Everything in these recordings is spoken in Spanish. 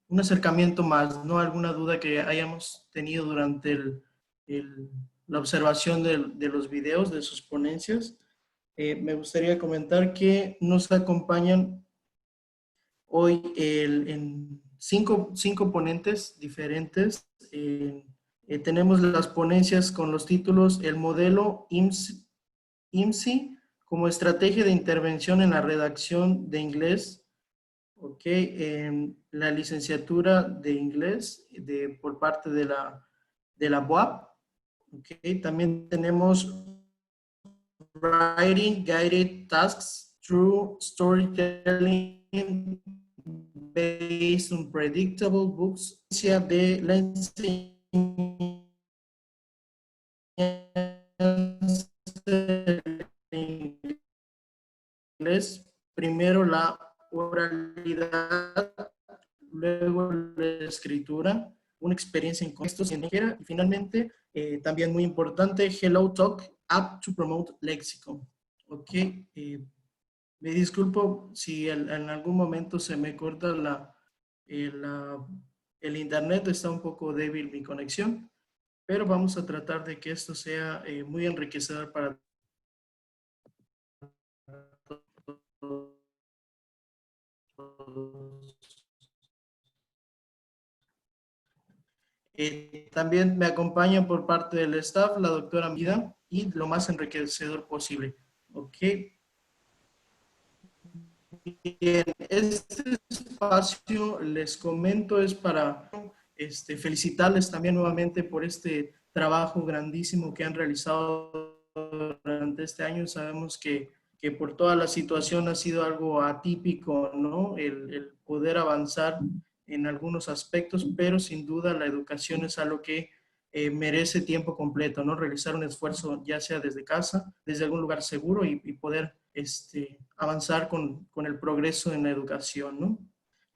un acercamiento más, ¿no? Alguna duda que hayamos tenido durante la observación de los videos, de sus ponencias. Me gustaría comentar que nos acompañan hoy en cinco ponentes diferentes. Tenemos las ponencias con los títulos El modelo IMSI como estrategia de intervención en la redacción de inglés. Ok, la licenciatura de inglés por parte de la UAP. Ok, también tenemos Writing Guided Tasks Through Storytelling Based on Predictable Books de la enseñanza en inglés. Primero la oralidad, luego la escritura, una experiencia en contextos y finalmente, también muy importante, Hello Talk, App to Promote Lexicon. Ok, me disculpo si en algún momento se me corta el internet, está un poco débil mi conexión, pero vamos a tratar de que esto sea muy enriquecedor para todos. También me acompaña por parte del staff la doctora Mida y lo más enriquecedor posible. Ok. Bien, este espacio, les comento, es para felicitarles también nuevamente por este trabajo grandísimo que han realizado durante este año. Sabemos que por toda la situación ha sido algo atípico, ¿no? El poder avanzar en algunos aspectos, pero sin duda la educación es algo que merece tiempo completo, ¿no? Realizar un esfuerzo ya sea desde casa, desde algún lugar seguro y poder avanzar con el progreso en la educación, ¿no?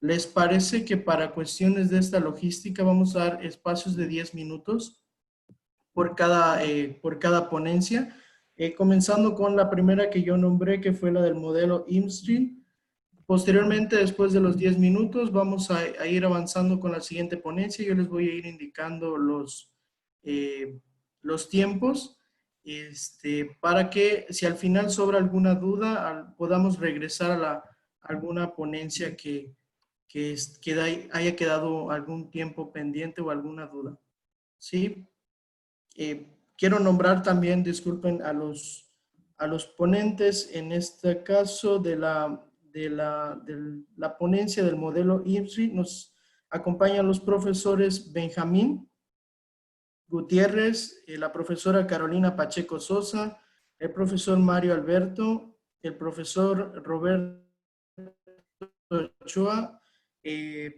¿Les parece que para cuestiones de esta logística vamos a dar espacios de 10 minutos por cada ponencia? Comenzando con la primera que yo nombré, que fue la del modelo IMSTRI. Posteriormente, después de los 10 minutos, vamos a ir avanzando con la siguiente ponencia. Yo les voy a ir indicando los tiempos para que si al final sobra alguna duda, podamos regresar a alguna ponencia que haya quedado algún tiempo pendiente o alguna duda. ¿Sí? Quiero nombrar también, disculpen, a los ponentes, en este caso de la ponencia del modelo IMSI. Nos acompañan los profesores Benjamín Gutiérrez, la profesora Carolina Pacheco Sosa, el profesor Mario Alberto, el profesor Roberto Ochoa.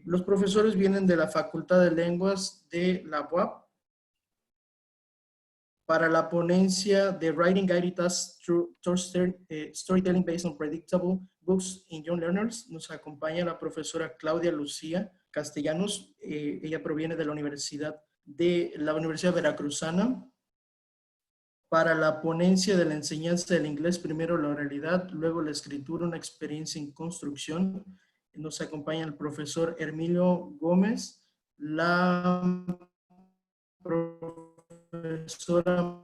Los profesores vienen de la Facultad de Lenguas de la UAP. Para la ponencia de Writing Guided Tasks Through Storytelling Based on Predictable Books in Young Learners, nos acompaña la profesora Claudia Lucía Castellanos. Ella proviene de la Universidad Veracruzana. Para la ponencia de la enseñanza del inglés, primero la oralidad, luego la escritura, una experiencia en construcción, nos acompaña el profesor Hermilio Gómez, la profesora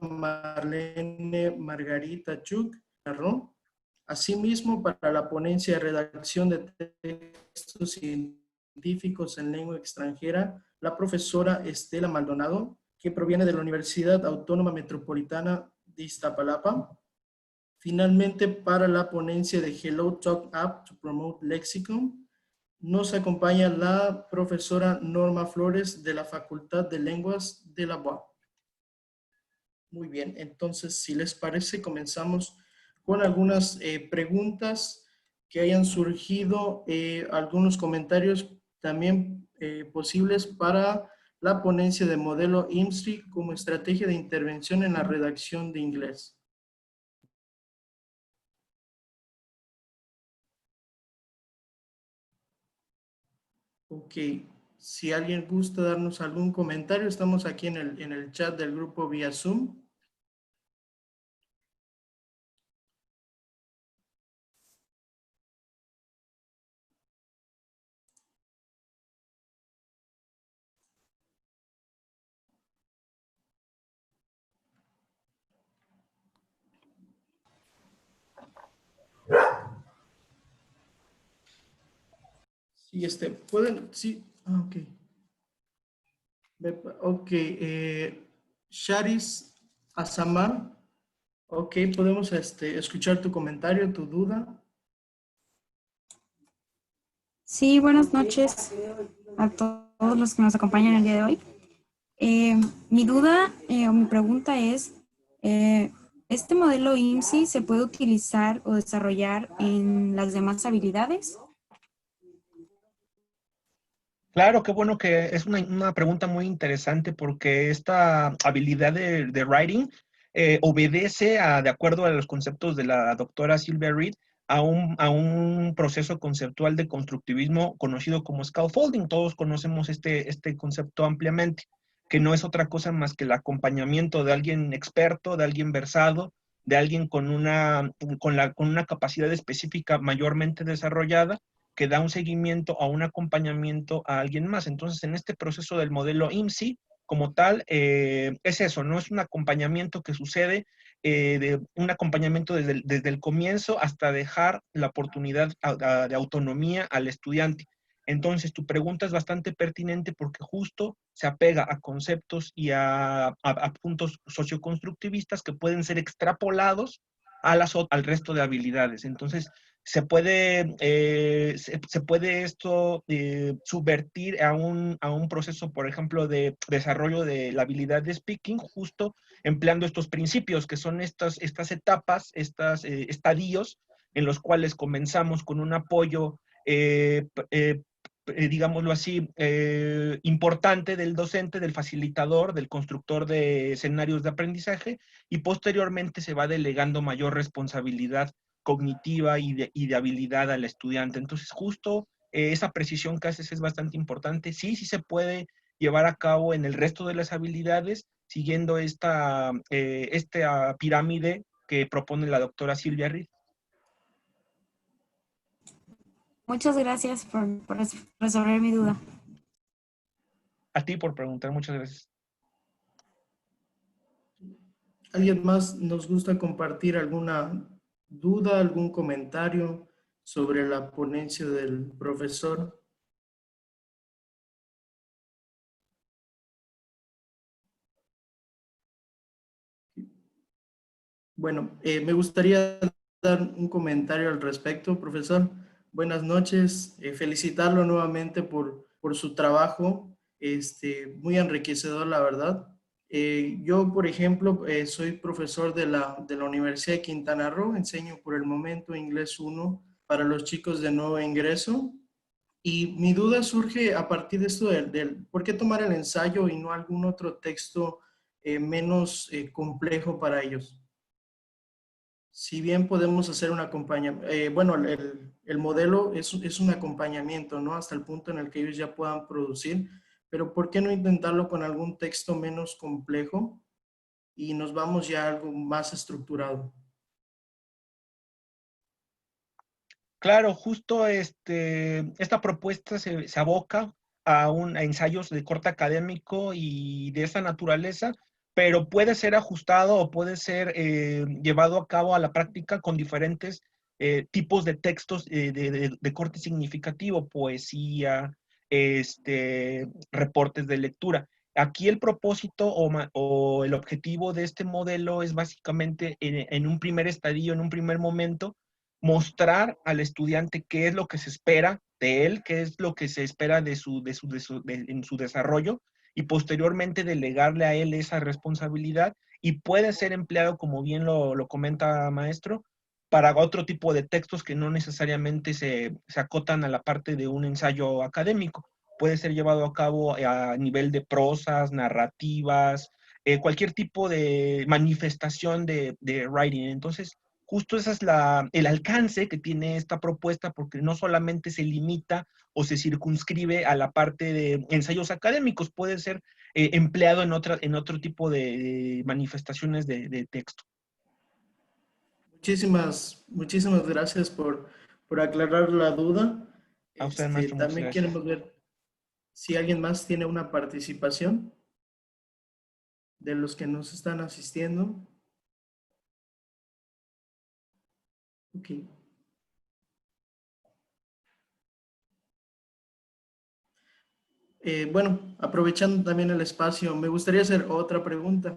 Marlene Margarita Chuk. Asimismo, para la ponencia de redacción de textos científicos en lengua extranjera, la profesora Estela Maldonado, que proviene de la Universidad Autónoma Metropolitana de Iztapalapa. Finalmente, para la ponencia de Hello Talk App to Promote Lexicon, nos acompaña la profesora Norma Flores de la Facultad de Lenguas de la UAP. Muy bien, entonces, si les parece, comenzamos con algunas preguntas que hayan surgido, algunos comentarios también posibles para la ponencia de modelo IMSTRI como estrategia de intervención en la redacción de inglés. Ok, si alguien gusta darnos algún comentario, estamos aquí en el chat del grupo vía Zoom. Y pueden, sí, ok. Ok, Sharis Asamar, ok, podemos escuchar tu comentario, tu duda. Sí, buenas noches a todos los que nos acompañan el día de hoy. Mi duda o mi pregunta es, ¿este modelo IMSI se puede utilizar o desarrollar en las demás habilidades? Claro, qué bueno que es una pregunta muy interesante porque esta habilidad de writing obedece de acuerdo a los conceptos de la doctora Sylvia Reed, a un proceso conceptual de constructivismo conocido como scaffolding. Todos conocemos este concepto ampliamente, que no es otra cosa más que el acompañamiento de alguien experto, de alguien versado, de alguien con una capacidad específica mayormente desarrollada que da un seguimiento o un acompañamiento a alguien más. Entonces, en este proceso del modelo IMSI, como tal, es eso, ¿no? Es un acompañamiento que sucede, de un acompañamiento desde el comienzo hasta dejar la oportunidad de autonomía al estudiante. Entonces, tu pregunta es bastante pertinente porque justo se apega a conceptos y a puntos socioconstructivistas que pueden ser extrapolados al resto de habilidades. Entonces, se puede esto subvertir a un proceso, por ejemplo, de desarrollo de la habilidad de speaking, justo empleando estos principios, que son estas etapas, estadios, en los cuales comenzamos con un apoyo, digámoslo así, importante del docente, del facilitador, del constructor de escenarios de aprendizaje, y posteriormente se va delegando mayor responsabilidad cognitiva y de habilidad al estudiante. Entonces, justo esa precisión que haces es bastante importante. Sí, sí se puede llevar a cabo en el resto de las habilidades, siguiendo esta pirámide que propone la doctora Silvia Reed. Muchas gracias por resolver mi duda. A ti por preguntar, muchas gracias. ¿Alguien más nos gusta compartir alguna duda, algún comentario sobre la ponencia del profesor? Bueno, me gustaría dar un comentario al respecto, profesor. Buenas noches. Felicitarlo nuevamente por su trabajo, muy enriquecedor, la verdad. Yo, por ejemplo, soy profesor de la Universidad de Quintana Roo. Enseño por el momento inglés 1 para los chicos de nuevo ingreso. Y mi duda surge a partir de esto del ¿por qué tomar el ensayo y no algún otro texto menos complejo para ellos? Si bien podemos hacer un acompañamiento, bueno, el modelo es un acompañamiento, ¿no? Hasta el punto en el que ellos ya puedan producir, pero ¿por qué no intentarlo con algún texto menos complejo y nos vamos ya a algo más estructurado? Claro, justo esta propuesta se aboca a ensayos de corte académico y de esa naturaleza, pero puede ser ajustado o puede ser llevado a cabo a la práctica con diferentes tipos de textos de corte significativo, poesía, reportes de lectura. Aquí el propósito o el objetivo de este modelo es básicamente en un primer estadio, en un primer momento, mostrar al estudiante qué es lo que se espera de él, qué es lo que se espera en su desarrollo, y posteriormente delegarle a él esa responsabilidad, y puede ser empleado, como bien lo comenta maestro, para otro tipo de textos que no necesariamente se acotan a la parte de un ensayo académico. Puede ser llevado a cabo a nivel de prosas, narrativas, cualquier tipo de manifestación de writing. Entonces, justo ese es el alcance que tiene esta propuesta, porque no solamente se limita o se circunscribe a la parte de ensayos académicos, puede ser empleado en otro tipo de manifestaciones de texto. Muchísimas gracias por aclarar la duda. A usted, maestro, muchas También gracias. queremos ver si alguien más tiene una participación de los que nos están asistiendo. Ok. Bueno, aprovechando también el espacio, me gustaría hacer otra pregunta.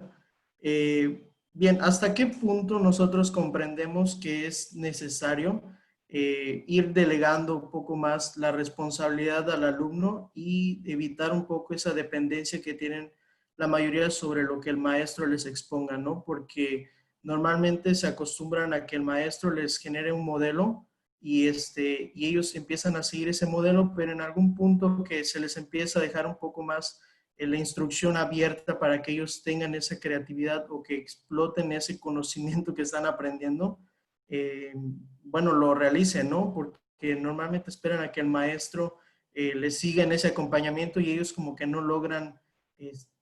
Bien, ¿hasta qué punto nosotros comprendemos que es necesario ir delegando un poco más la responsabilidad al alumno y evitar un poco esa dependencia que tienen la mayoría sobre lo que el maestro les exponga, ¿no? Porque normalmente se acostumbran a que el maestro les genere un modelo y ellos empiezan a seguir ese modelo, pero en algún punto que se les empieza a dejar un poco más la instrucción abierta para que ellos tengan esa creatividad o que exploten ese conocimiento que están aprendiendo, bueno, lo realicen, ¿no? Porque normalmente esperan a que el maestro les siga en ese acompañamiento y ellos como que no logran,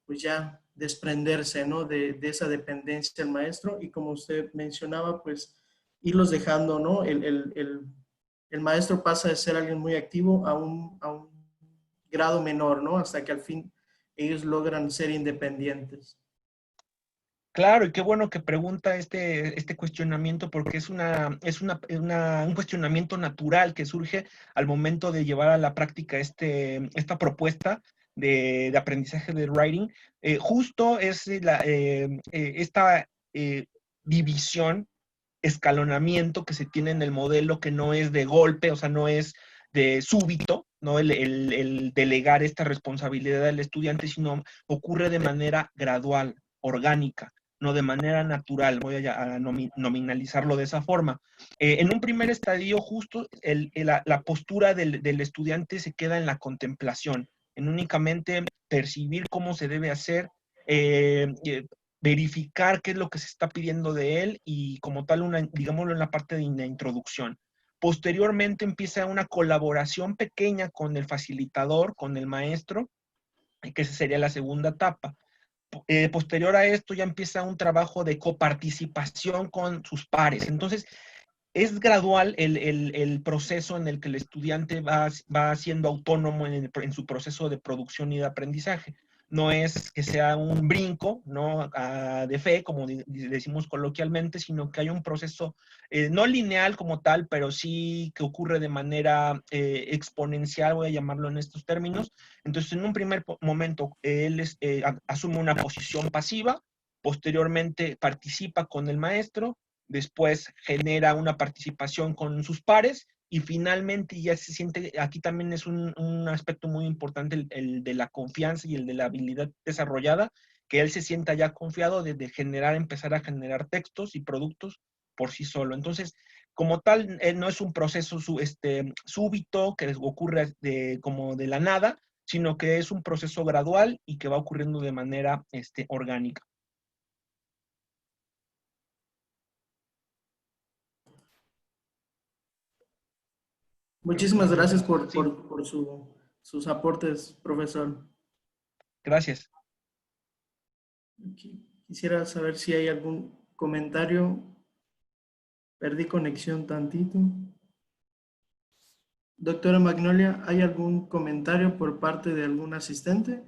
pues ya desprenderse, ¿no? De esa dependencia del maestro y como usted mencionaba, pues irlos dejando, ¿no? El maestro pasa de ser alguien muy activo a un grado menor, ¿no? Hasta que al fin ellos logran ser independientes. Claro, y qué bueno que pregunta este cuestionamiento porque un cuestionamiento natural que surge al momento de llevar a la práctica esta propuesta de aprendizaje de writing. Justo es esta división, escalonamiento que se tiene en el modelo que no es de golpe, o sea, no es de súbito, ¿no? El delegar esta responsabilidad al estudiante, sino ocurre de manera gradual, orgánica, no de manera natural, voy a nominalizarlo de esa forma. En un primer estadio, justo la postura del estudiante se queda en la contemplación, en únicamente percibir cómo se debe hacer, verificar qué es lo que se está pidiendo de él y como tal, digámoslo en la parte de la introducción. Posteriormente empieza una colaboración pequeña con el facilitador, con el maestro, que esa sería la segunda etapa. Posterior a esto ya empieza un trabajo de coparticipación con sus pares. Entonces, es gradual el proceso en el que el estudiante va siendo autónomo en su proceso de producción y de aprendizaje. No es que sea un brinco, ¿no? De fe, como decimos coloquialmente, sino que hay un proceso no lineal como tal, pero sí que ocurre de manera exponencial, voy a llamarlo en estos términos. Entonces, en un primer momento, él asume una posición pasiva, posteriormente participa con el maestro, después genera una participación con sus pares y finalmente ya se siente, aquí también es un aspecto muy importante el de la confianza y el de la habilidad desarrollada, que él se sienta ya confiado de empezar a generar textos y productos por sí solo. Entonces, como tal, no es un proceso súbito que ocurre como de la nada, sino que es un proceso gradual y que va ocurriendo de manera orgánica. Muchísimas gracias Sí, por sus aportes, profesor. gracias. Quisiera saber si hay algún comentario. Perdí conexión tantito. Doctora Magnolia, ¿hay algún comentario por parte de algún asistente?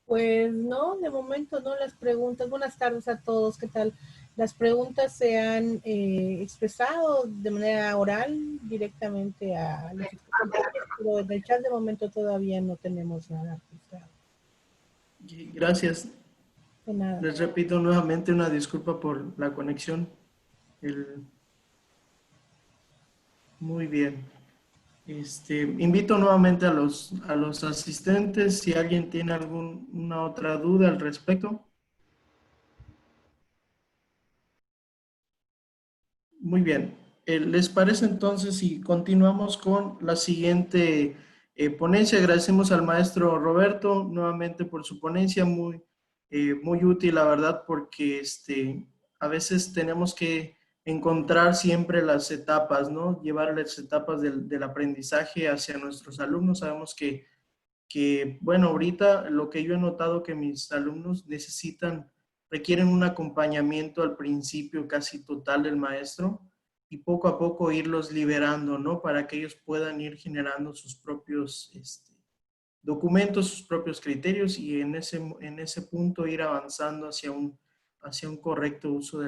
Pues no, de momento no las preguntas. Buenas tardes a todos, ¿qué tal? Las preguntas se han expresado de manera oral directamente a los estudiantes, pero en el chat de momento todavía no tenemos nada registrado. Gracias. De nada. Les repito nuevamente una disculpa por la conexión. Muy bien. Invito nuevamente a los asistentes si alguien tiene alguna otra duda al respecto. Muy bien. ¿Les parece entonces si continuamos con la siguiente ponencia? Agradecemos al maestro Roberto nuevamente por su ponencia, muy útil, la verdad, porque a veces tenemos que encontrar siempre las etapas, ¿no? Llevar las etapas del aprendizaje hacia nuestros alumnos. Sabemos bueno, ahorita lo que yo he notado que mis alumnos requieren un acompañamiento al principio casi total del maestro y poco a poco irlos liberando, ¿no? Para que ellos puedan ir generando sus propios documentos, sus propios criterios y en ese punto ir avanzando hacia un correcto uso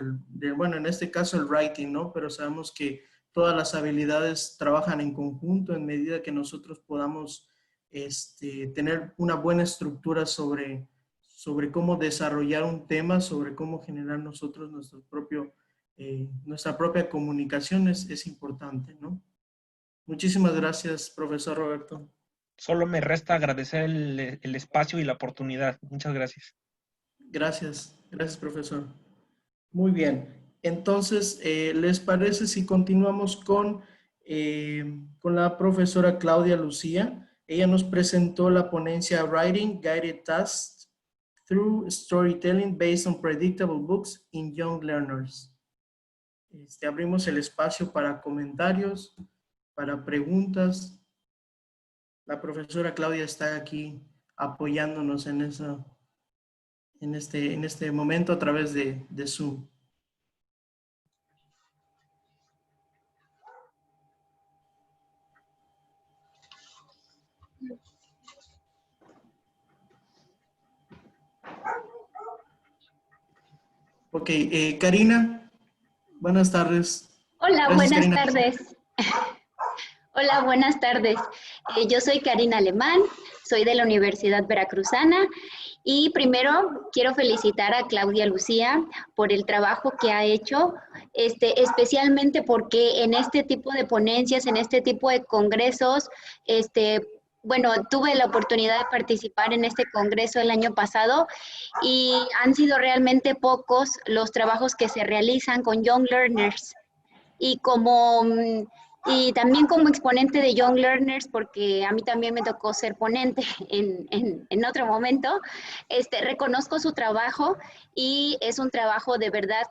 bueno, en este caso el writing, ¿no? Pero sabemos que todas las habilidades trabajan en conjunto en medida que nosotros podamos tener una buena estructura sobre cómo desarrollar un tema, sobre cómo generar nosotros nuestra propia comunicación es importante, ¿no? Muchísimas gracias, profesor Roberto. Solo me resta agradecer el espacio y la oportunidad. Muchas gracias. Gracias, gracias, profesor. Muy bien. Entonces, ¿les parece si continuamos con la profesora Claudia Lucía? Ella nos presentó la ponencia Writing Guided Tasks Through Storytelling Based on Predictable Books in Young Learners. Abrimos el espacio para comentarios, para preguntas. La profesora Claudia está aquí apoyándonos en este momento a través de Zoom. Ok, Karina, buenas tardes. Hola, Gracias, buenas Karina. tardes. Hola, buenas tardes. Yo soy Karina Alemán, soy de la Universidad Veracruzana y primero quiero felicitar a Claudia Lucía por el trabajo que ha hecho, especialmente porque en este tipo de ponencias, en este tipo de congresos, bueno, tuve la oportunidad de participar en este congreso el año pasado y han sido realmente pocos los trabajos que se realizan con Young Learners. Y también como exponente de Young Learners, porque a mí también me tocó ser ponente en otro momento, reconozco su trabajo y es un trabajo de verdad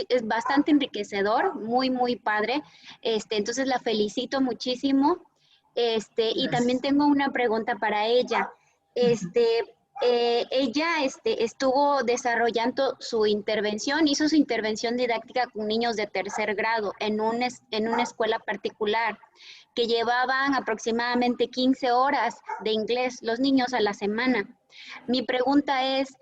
es bastante enriquecedor, muy, muy padre. Entonces la felicito muchísimo. Y también tengo una pregunta para ella. Ella estuvo desarrollando su intervención, hizo su intervención didáctica con niños de tercer grado en una escuela particular que llevaban aproximadamente 15 horas de inglés los niños a la semana. Mi pregunta es,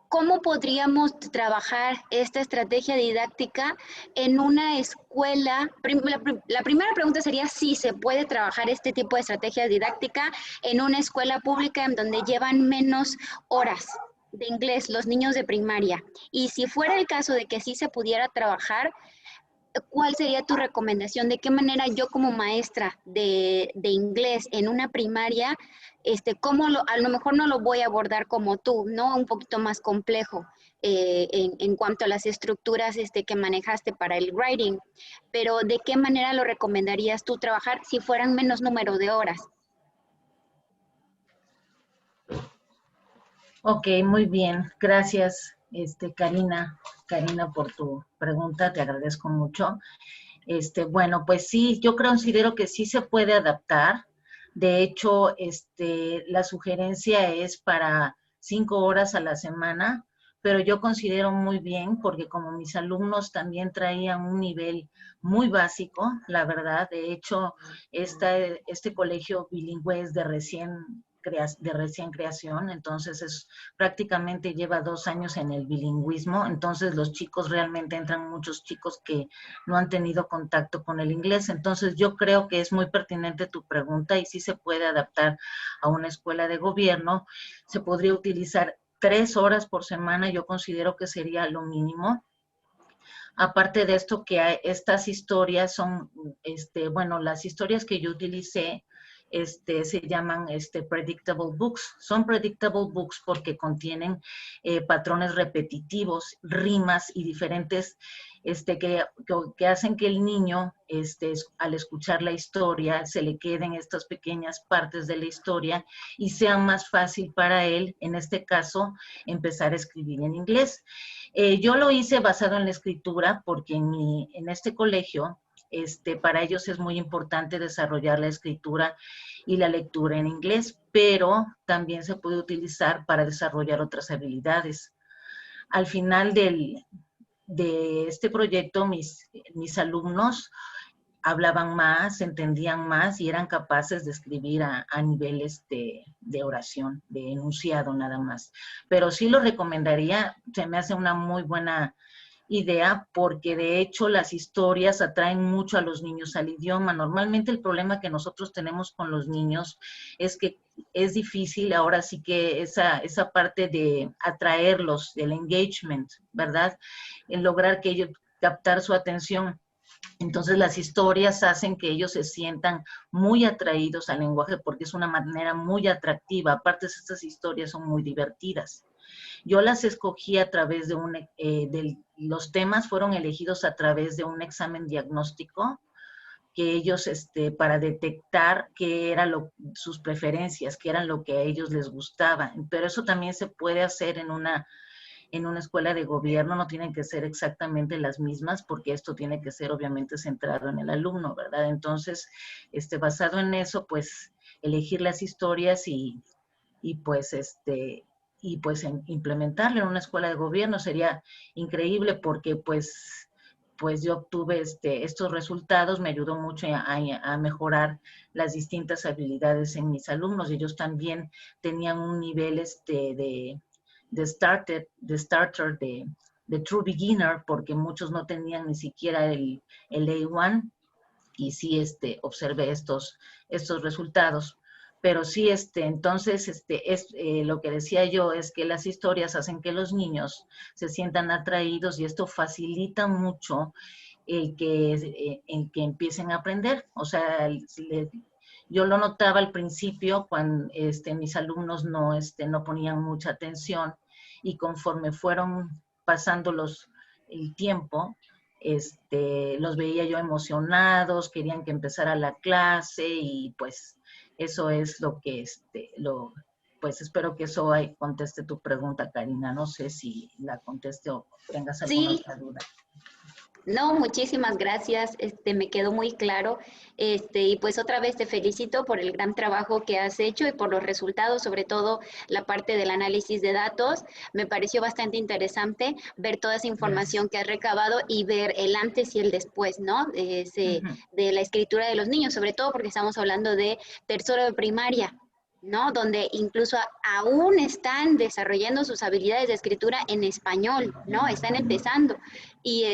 ¿cómo podríamos trabajar esta estrategia didáctica en una escuela? La primera pregunta sería si se puede trabajar este tipo de estrategia didáctica en una escuela pública en donde llevan menos horas de inglés los niños de primaria. Y si fuera el caso de que sí se pudiera trabajar, ¿cuál sería tu recomendación? ¿De qué manera yo como maestra de inglés en una primaria, a lo mejor no lo voy a abordar como tú, ¿no? Un poquito más complejo en cuanto a las estructuras que manejaste para el writing, pero ¿de qué manera lo recomendarías tú trabajar si fueran menos número de horas? Ok, muy bien. Gracias, Karina, por tu pregunta. Te agradezco mucho. Bueno, pues sí, yo considero que sí se puede adaptar. De hecho, la sugerencia es para 5 horas a la semana, pero yo considero muy bien porque como mis alumnos también traían un nivel muy básico, la verdad. De hecho, este colegio bilingüe es de recién creación, entonces prácticamente lleva 2 años en el bilingüismo, entonces los chicos realmente entran muchos chicos que no han tenido contacto con el inglés, entonces yo creo que es muy pertinente tu pregunta y sí se puede adaptar a una escuela de gobierno, se podría utilizar 3 horas por semana, yo considero que sería lo mínimo. Aparte de esto, que estas historias son, bueno, las historias que yo utilicé, se llaman predictable books. Son predictable books porque contienen patrones repetitivos, rimas y diferentes que hacen que el niño, al escuchar la historia, se le queden estas pequeñas partes de la historia y sea más fácil para él, en este caso, empezar a escribir en inglés. Yo lo hice basado en la escritura porque en este colegio, para ellos es muy importante desarrollar la escritura y la lectura en inglés, pero también se puede utilizar para desarrollar otras habilidades. Al final de este proyecto, mis alumnos hablaban más, entendían más y eran capaces de escribir a niveles de oración, de enunciado nada más. Pero sí lo recomendaría, se me hace una muy buena idea porque de hecho las historias atraen mucho a los niños al idioma. Normalmente el problema que nosotros tenemos con los niños es que es difícil ahora sí que esa parte de atraerlos, del engagement, ¿verdad? En lograr que ellos captar su atención. Entonces las historias hacen que ellos se sientan muy atraídos al lenguaje porque es una manera muy atractiva. Aparte, estas historias son muy divertidas. Yo las escogí a través de los temas fueron elegidos a través de un examen diagnóstico que ellos, para detectar qué eran sus preferencias, qué eran lo que a ellos les gustaba. Pero eso también se puede hacer en una escuela de gobierno, no tienen que ser exactamente las mismas, porque esto tiene que ser obviamente centrado en el alumno, ¿verdad? Entonces, basado en eso, pues, elegir las historias y pues, implementarlo en una escuela de gobierno sería increíble porque, pues yo obtuve estos resultados, me ayudó mucho a mejorar las distintas habilidades en mis alumnos. Ellos también tenían un nivel de starter, de true beginner, porque muchos no tenían ni siquiera el A1, y sí observé estos resultados. Pero sí, entonces, lo que decía yo es que las historias hacen que los niños se sientan atraídos y esto facilita mucho el que empiecen a aprender. O sea, yo lo notaba al principio cuando mis alumnos no ponían mucha atención y conforme fueron pasando el tiempo, los veía yo emocionados, querían que empezara la clase y pues eso es lo que, pues espero que eso conteste tu pregunta, Karina. No sé si la conteste o tengas alguna Sí, otra duda. no, muchísimas gracias, me quedó muy claro, y pues otra vez te felicito por el gran trabajo que has hecho y por los resultados, sobre todo la parte del análisis de datos. Me pareció bastante interesante ver toda esa información que has recabado y ver el antes y el después, ¿no? De la escritura de los niños, sobre todo porque estamos hablando de tercero de primaria, ¿no? Donde incluso aún están desarrollando sus habilidades de escritura en español, ¿no? Están empezando y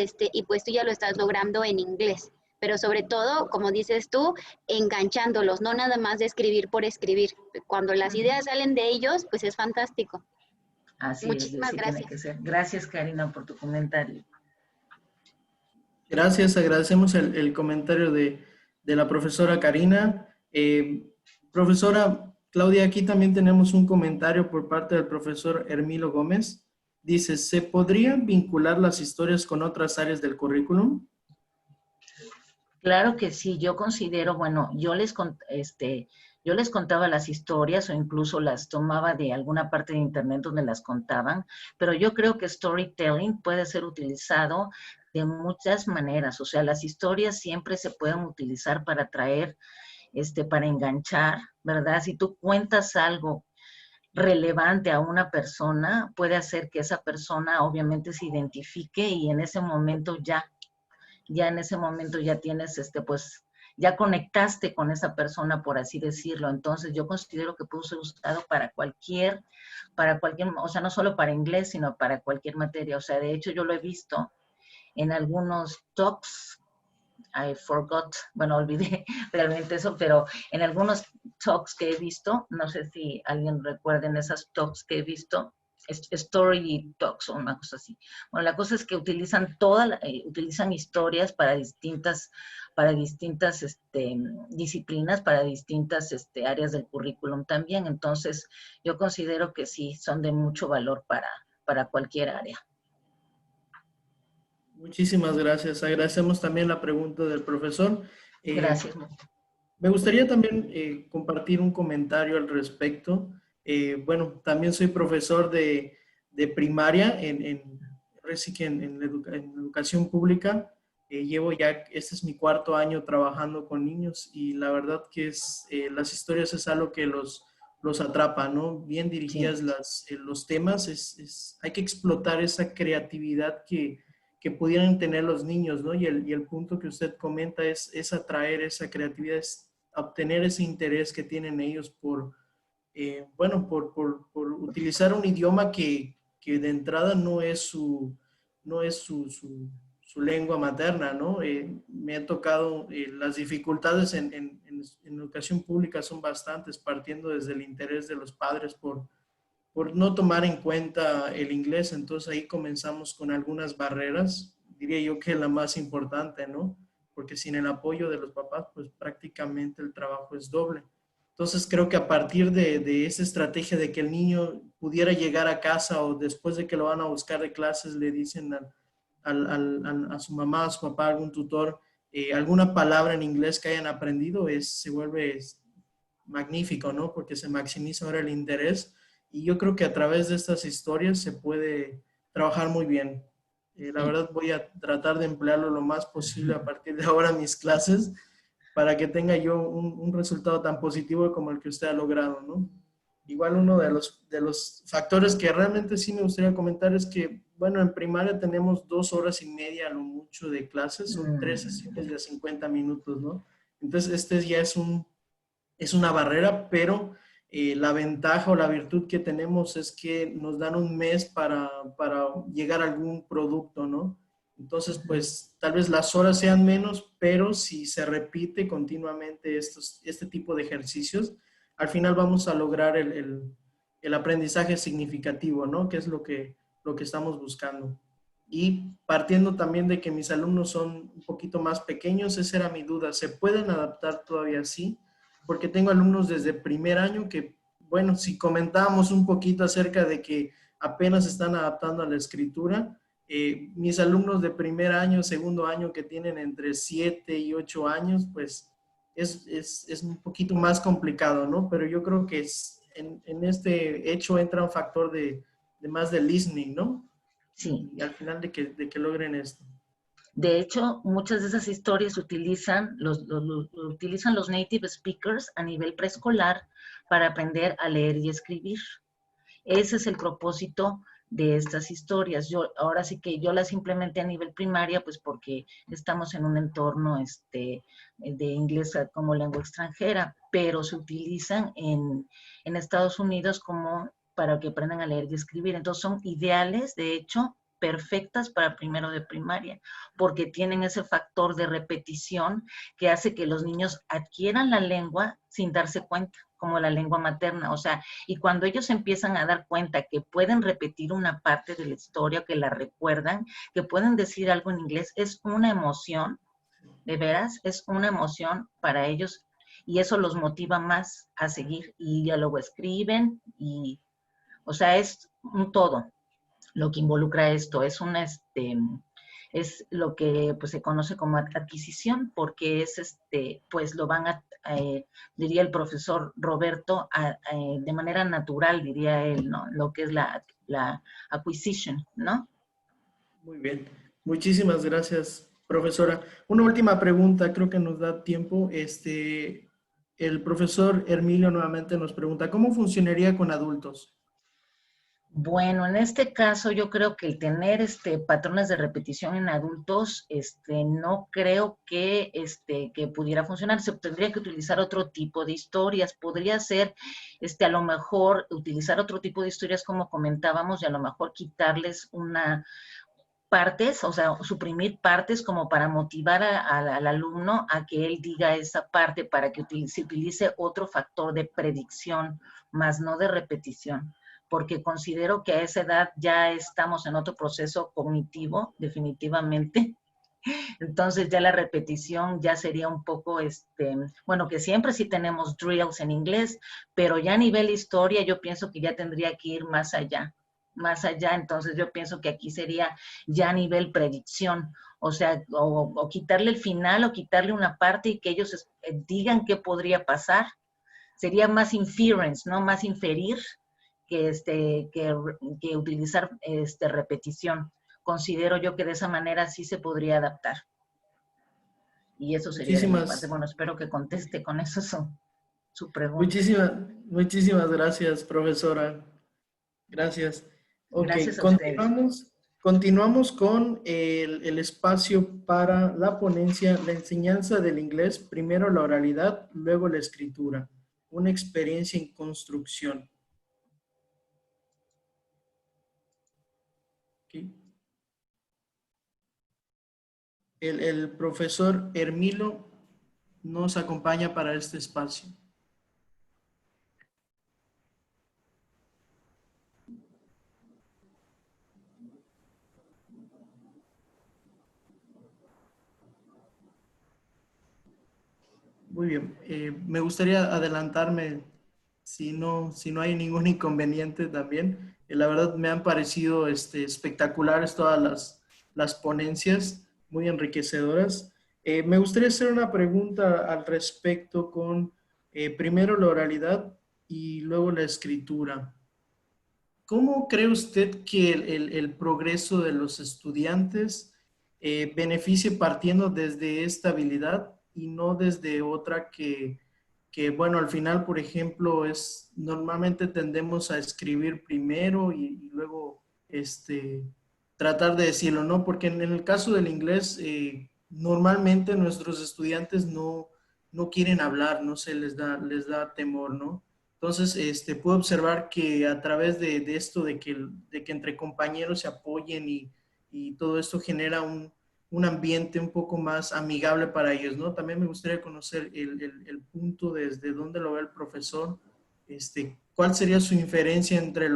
pues tú ya lo estás logrando en inglés. Pero sobre todo, como dices tú, enganchándolos, no nada más de escribir por escribir. Cuando las ideas salen de ellos, pues es fantástico. Así es, Muchísimas sí tiene gracias. que ser. Gracias, Karina, por tu comentario. Gracias, agradecemos el comentario de la profesora Karina. Profesora Claudia, aquí también tenemos un comentario por parte del profesor Hermilo Gómez. Dice, ¿se podrían vincular las historias con otras áreas del currículum? Claro que sí, yo considero, bueno, yo les contaba las historias o incluso las tomaba de alguna parte de internet donde las contaban, pero yo creo que storytelling puede ser utilizado de muchas maneras. O sea, las historias siempre se pueden utilizar para atraer, para enganchar, ¿verdad? Si tú cuentas algo relevante a una persona, puede hacer que esa persona obviamente se identifique y en ese momento ya en ese momento ya tienes, pues, ya conectaste con esa persona, por así decirlo. Entonces, yo considero que puede ser usado para cualquier, o sea, no solo para inglés, sino para cualquier materia. O sea, de hecho, yo lo he visto en algunos talks, I forgot, bueno, olvidé realmente eso, pero en algunos talks que he visto, no sé si alguien recuerda en esas talks que he visto, story talks o una cosa así. Bueno, la cosa es que utilizan utilizan historias para distintas disciplinas, para distintas áreas del currículum también. Entonces, yo considero que sí, son de mucho valor para cualquier área. Muchísimas gracias. Agradecemos también la pregunta del profesor. Gracias. Me gustaría también compartir un comentario al respecto. Bueno, también soy profesor de primaria en educación pública. Llevo ya, este es mi cuarto año trabajando con niños y la verdad que las historias es algo que los atrapa, ¿no? Bien dirigidas los temas, hay que explotar esa creatividad que pudieran tener los niños, ¿no? Y el punto que usted comenta es atraer esa creatividad, es obtener ese interés que tienen ellos por utilizar un idioma que de entrada no es no es su lengua materna, ¿no? Me ha tocado, las dificultades en educación pública son bastantes, partiendo desde el interés de los padres por no tomar en cuenta el inglés. Entonces ahí comenzamos con algunas barreras, diría yo que la más importante, ¿no? Porque sin el apoyo de los papás, pues prácticamente el trabajo es doble. Entonces creo que a partir de esa estrategia de que el niño pudiera llegar a casa o después de que lo van a buscar de clases, le dicen a su mamá, a su papá, algún tutor, alguna palabra en inglés que hayan aprendido, se vuelve magnífico, ¿no? Porque se maximiza ahora el interés y yo creo que a través de estas historias se puede trabajar muy bien. La verdad voy a tratar de emplearlo lo más posible a partir de ahora en mis clases para que tenga yo un resultado tan positivo como el que usted ha logrado, ¿no? Igual uno de los factores que realmente sí me gustaría comentar es que, bueno, en primaria tenemos 2 horas y media a lo mucho de clases, son 3 sesiones de 50 minutos, ¿no? Entonces, este ya es una barrera, pero la ventaja o la virtud que tenemos es que nos dan un mes para llegar a algún producto, ¿no? Entonces, pues tal vez las horas sean menos, pero si se repite continuamente este tipo de ejercicios, al final vamos a lograr el aprendizaje significativo, ¿no? Que es lo que estamos buscando. Y partiendo también de que mis alumnos son un poquito más pequeños, esa era mi duda. ¿Se pueden adaptar todavía así? Porque tengo alumnos desde primer año que, bueno, si comentábamos un poquito acerca de que apenas están adaptando a la escritura, mis alumnos de primer año, segundo año que tienen entre 7 y 8 años, pues es un poquito más complicado, ¿no? Pero yo creo que en este hecho entra un factor de más de listening, ¿no? Sí. Y al final de que logren esto. De hecho, muchas de esas historias utilizan los native speakers a nivel preescolar para aprender a leer y escribir. Ese es el propósito de estas historias. Ahora sí que yo las implementé a nivel primaria, pues porque estamos en un entorno de inglés como lengua extranjera, pero se utilizan en Estados Unidos como para que aprendan a leer y escribir. Entonces son ideales, de hecho, perfectas para primero de primaria, porque tienen ese factor de repetición que hace que los niños adquieran la lengua sin darse cuenta, como la lengua materna. O sea, y cuando ellos empiezan a dar cuenta que pueden repetir una parte de la historia, que la recuerdan, que pueden decir algo en inglés, es una emoción, de veras, es una emoción para ellos y eso los motiva más a seguir y ya luego escriben y, o sea, es un todo lo que involucra esto, es es lo que pues se conoce como adquisición, porque es pues lo van a, diría el profesor Roberto, de manera natural, diría él, ¿no? Lo que es la acquisition, ¿no? Muy bien. Muchísimas gracias, profesora. Una última pregunta, creo que nos da tiempo. El profesor Hermilio nuevamente nos pregunta, ¿cómo funcionaría con adultos? Bueno, en este caso yo creo que el tener patrones de repetición en adultos, no creo que pudiera funcionar. Se tendría que utilizar otro tipo de historias. Podría ser, a lo mejor utilizar otro tipo de historias como comentábamos y a lo mejor quitarles partes, o sea, suprimir partes como para motivar al alumno a que él diga esa parte para que se utilice otro factor de predicción, más no de repetición, porque considero que a esa edad ya estamos en otro proceso cognitivo, definitivamente. Entonces ya la repetición ya sería un poco, bueno, que siempre sí tenemos drills en inglés, pero ya a nivel historia yo pienso que ya tendría que ir más allá, entonces yo pienso que aquí sería ya a nivel predicción, o sea, o quitarle el final o quitarle una parte y que ellos digan qué podría pasar, sería más inference, ¿no? Más inferir que utilizar repetición. Considero yo que de esa manera sí se podría adaptar. Y eso sería de mi parte. Bueno, espero que conteste con eso su pregunta. Muchísimas gracias, profesora. Gracias. Ok, Gracias a ustedes. Continuamos con el espacio para la ponencia, la enseñanza del inglés, primero la oralidad, luego la escritura, una experiencia en construcción. Okay. El profesor Hermilo nos acompaña para este espacio. Muy bien, me gustaría adelantarme si no hay ningún inconveniente también. La verdad me han parecido espectaculares todas las ponencias, muy enriquecedoras. Me gustaría hacer una pregunta al respecto con primero la oralidad y luego la escritura. ¿Cómo cree usted que el progreso de los estudiantes beneficie partiendo desde esta habilidad y no desde otra bueno, al final, por ejemplo, normalmente tendemos a escribir primero y luego tratar de decirlo, ¿no? Porque en el caso del inglés, normalmente nuestros estudiantes no quieren hablar, no sé, les da temor, ¿no? Entonces, puedo observar que a través de esto, de que entre compañeros se apoyen y todo esto genera un ambiente un poco más amigable para ellos, ¿no? También me gustaría conocer el punto desde dónde lo ve el profesor, cuál sería su inferencia entre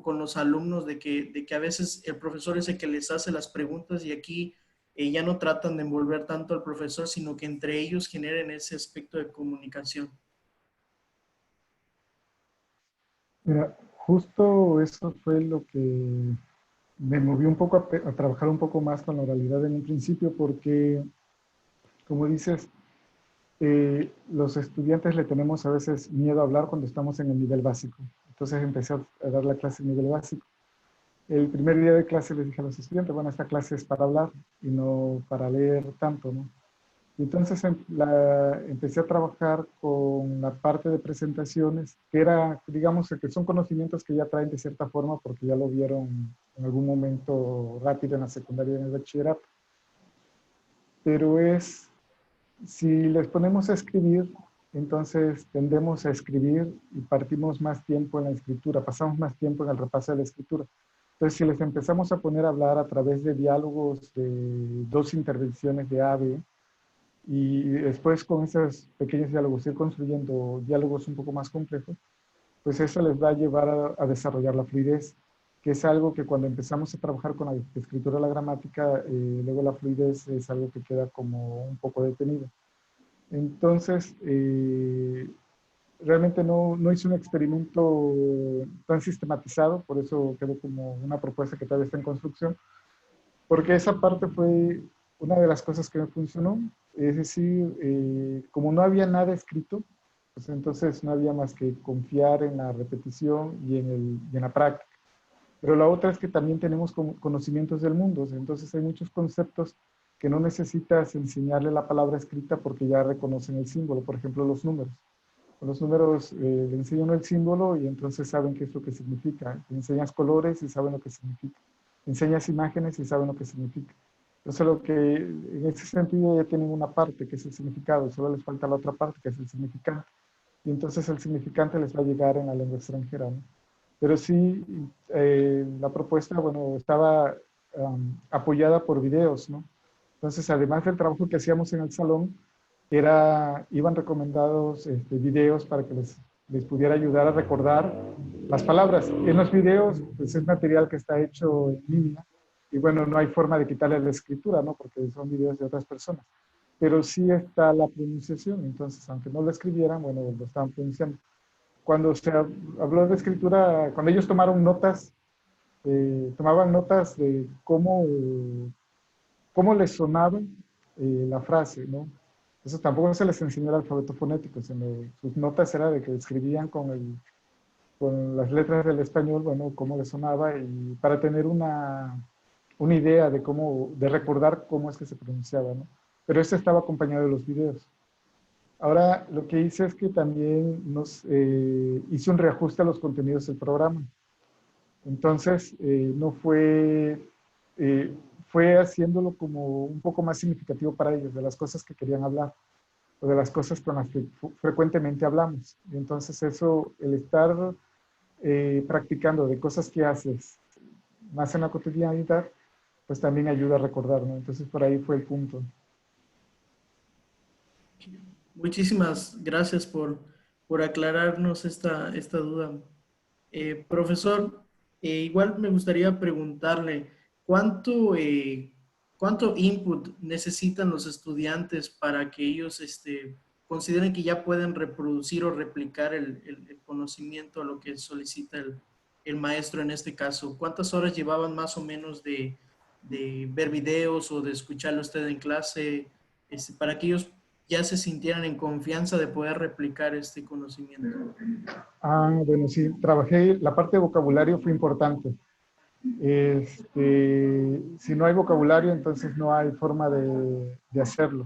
con los alumnos de que a veces el profesor es el que les hace las preguntas y aquí ya no tratan de envolver tanto al profesor, sino que entre ellos generen ese aspecto de comunicación. Mira, justo eso fue lo que me movió un poco a trabajar un poco más con la oralidad en un principio, porque, como dices, los estudiantes le tenemos a veces miedo a hablar cuando estamos en el nivel básico. Entonces empecé a dar la clase en nivel básico. El primer día de clase les dije a los estudiantes, bueno, esta clase es para hablar y no para leer tanto, ¿no? Y entonces empecé a trabajar con la parte de presentaciones, que era, digamos, que son conocimientos que ya traen de cierta forma porque ya lo vieron en algún momento rápido en la secundaria y en el bachillerato. Pero si les ponemos a escribir, entonces tendemos a escribir y partimos más tiempo en la escritura, pasamos más tiempo en el repaso de la escritura. Entonces, si les empezamos a poner a hablar a través de diálogos, de 2 intervenciones de A-B, y después con esos pequeños diálogos ir construyendo diálogos un poco más complejos, pues eso les va a llevar a desarrollar la fluidez, que es algo que cuando empezamos a trabajar con la escritura de la gramática, luego la fluidez es algo que queda como un poco detenido. Entonces, realmente no hice un experimento tan sistematizado, por eso quedó como una propuesta que todavía está en construcción, porque esa parte fue una de las cosas que me funcionó. Es decir, como no había nada escrito, pues entonces no había más que confiar en la repetición y en la práctica. Pero la otra es que también tenemos conocimientos del mundo, entonces hay muchos conceptos que no necesitas enseñarle la palabra escrita porque ya reconocen el símbolo, por ejemplo los números. Con los números le enseñan el símbolo y entonces saben qué es lo que significa. Le enseñas colores y saben lo que significa. Le enseñas imágenes y saben lo que significa. Entonces, lo que en ese sentido ya tienen una parte que es el significado, solo les falta la otra parte que es el significante. Y entonces el significante les va a llegar en la lengua extranjera, ¿no? Pero sí, la propuesta, bueno, estaba apoyada por videos, ¿no? Entonces, además del trabajo que hacíamos en el salón, iban recomendados videos para que les pudiera ayudar a recordar las palabras. En los videos, pues es material que está hecho en línea, y bueno, no hay forma de quitarle la escritura, ¿no? Porque son videos de otras personas. Pero sí está la pronunciación, entonces, aunque no lo escribieran, bueno, lo estaban pronunciando. Cuando se habló de escritura, cuando ellos tomaron notas, tomaban notas de cómo les sonaba la frase, ¿no? Entonces tampoco se les enseñó el alfabeto fonético, sino sus notas era de que escribían con las letras del español, bueno, cómo les sonaba, y para tener una idea de recordar cómo es que se pronunciaba, ¿no? Pero esto estaba acompañado de los videos. Ahora, lo que hice es que también hice un reajuste a los contenidos del programa. Entonces, no fue haciéndolo como un poco más significativo para ellos, de las cosas que querían hablar, o de las cosas con las que frecuentemente hablamos. Y entonces eso, el estar practicando de cosas que haces más en la cotidianidad, pues también ayuda a recordar, ¿no? Entonces por ahí fue el punto. Muchísimas gracias por aclararnos esta duda. Profesor, igual me gustaría preguntarle, ¿cuánto input necesitan los estudiantes para que ellos consideren que ya pueden reproducir o replicar el conocimiento a lo que solicita el maestro en este caso? ¿Cuántas horas llevaban más o menos de ver videos o de escucharlo usted en clase para que ellos ya se sintieran en confianza de poder replicar este conocimiento? Bueno, sí, trabajé, la parte de vocabulario fue importante. Si no hay vocabulario, entonces no hay forma de hacerlo.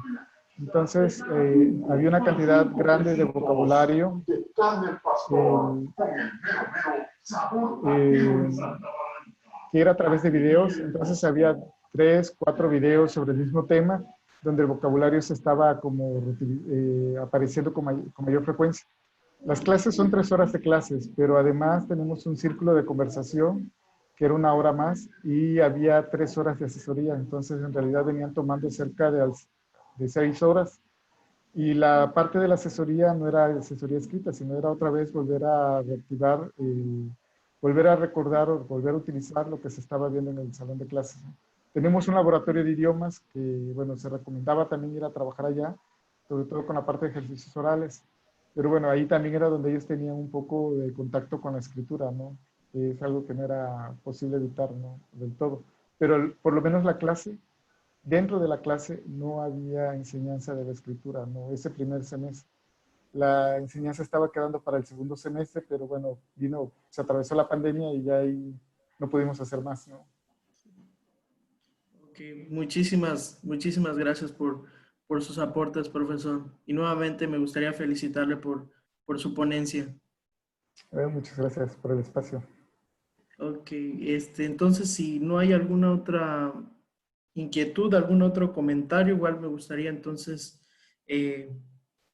Entonces, había una cantidad grande de vocabulario que era a través de videos. Entonces, había 3, 4 videos sobre el mismo tema, donde el vocabulario se estaba como apareciendo con mayor frecuencia. Las clases son 3 horas de clases, pero además tenemos un círculo de conversación que era 1 hora más y había 3 horas de asesoría. Entonces, en realidad venían tomando cerca de 6 horas. Y la parte de la asesoría no era asesoría escrita, sino era otra vez volver a reactivar, volver a recordar o volver a utilizar lo que se estaba viendo en el salón de clases, ¿no? Tenemos un laboratorio de idiomas que, bueno, se recomendaba también ir a trabajar allá, sobre todo con la parte de ejercicios orales. Pero bueno, ahí también era donde ellos tenían un poco de contacto con la escritura, ¿no? Es algo que no era posible evitar, ¿no? Del todo. Pero por lo menos la clase, dentro de la clase no había enseñanza de la escritura, ¿no? Ese primer semestre. La enseñanza estaba quedando para el segundo semestre, pero bueno, se atravesó la pandemia y ya ahí no pudimos hacer más, ¿no? Ok, muchísimas gracias por sus aportes, profesor. Y nuevamente me gustaría felicitarle por su ponencia. Muchas gracias por el espacio. Ok, entonces si no hay alguna otra inquietud, algún otro comentario, igual me gustaría entonces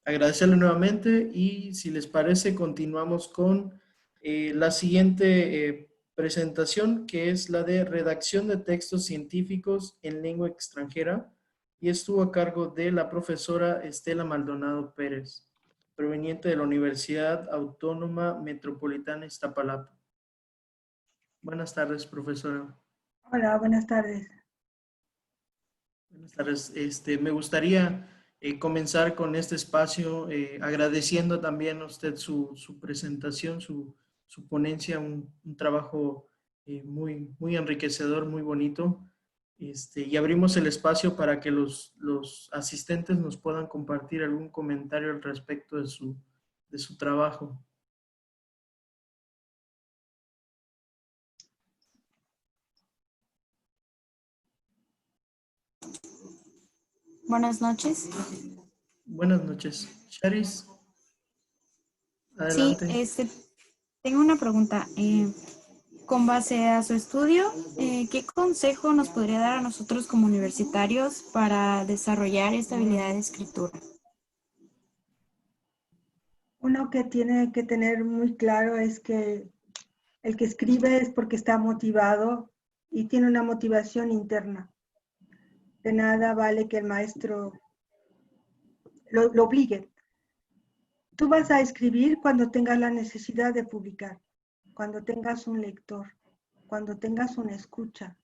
agradecerle nuevamente y si les parece continuamos con la siguiente presentación, que es la de redacción de textos científicos en lengua extranjera, y estuvo a cargo de la profesora Estela Maldonado Pérez, proveniente de la Universidad Autónoma Metropolitana Iztapalapa. Buenas tardes, profesora. Hola, buenas tardes. Buenas tardes. Me gustaría comenzar con este espacio agradeciendo también a usted su presentación, su ponencia, un trabajo muy enriquecedor, muy bonito. Y abrimos el espacio para que los asistentes nos puedan compartir algún comentario al respecto de su trabajo. Buenas noches. Buenas noches. Charis, Sí, adelante. tengo una pregunta. Con base a su estudio, ¿qué consejo nos podría dar a nosotros como universitarios para desarrollar esta habilidad de escritura? Uno que tiene que tener muy claro es que el que escribe es porque está motivado y tiene una motivación interna. De nada vale que el maestro lo obligue. Tú vas a escribir cuando tengas la necesidad de publicar, cuando tengas un lector, cuando tengas una escucha,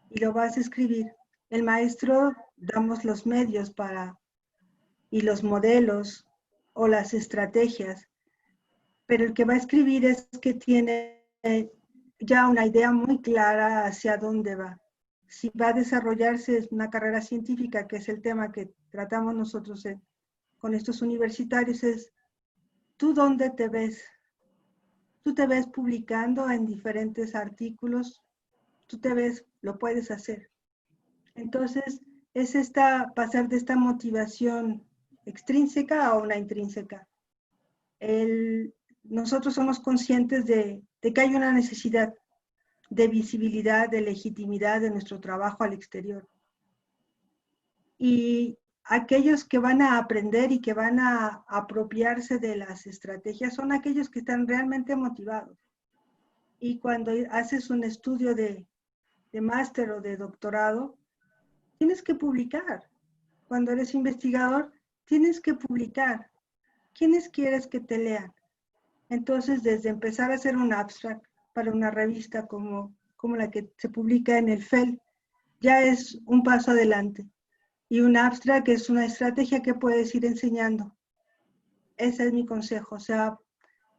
y lo vas a escribir. El maestro damos los medios y los modelos o las estrategias, pero el que va a escribir es que tiene ya una idea muy clara hacia dónde va. Si va a desarrollarse una carrera científica, que es el tema que tratamos nosotros con estos universitarios, es ¿tú dónde te ves? ¿Tú te ves publicando en diferentes artículos? ¿Tú te ves? Lo puedes hacer. Entonces, es pasar de esta motivación extrínseca a una intrínseca. Nosotros somos conscientes de que hay una necesidad de visibilidad, de legitimidad de nuestro trabajo al exterior. Y aquellos que van a aprender y que van a apropiarse de las estrategias son aquellos que están realmente motivados. Y cuando haces un estudio de máster o de doctorado, tienes que publicar. Cuando eres investigador, tienes que publicar. ¿Quiénes quieres que te lean? Entonces, desde empezar a hacer un abstract para una revista como la que se publica en el FEL, ya es un paso adelante. Y un abstract es una estrategia que puedes ir enseñando. Ese es mi consejo, o sea,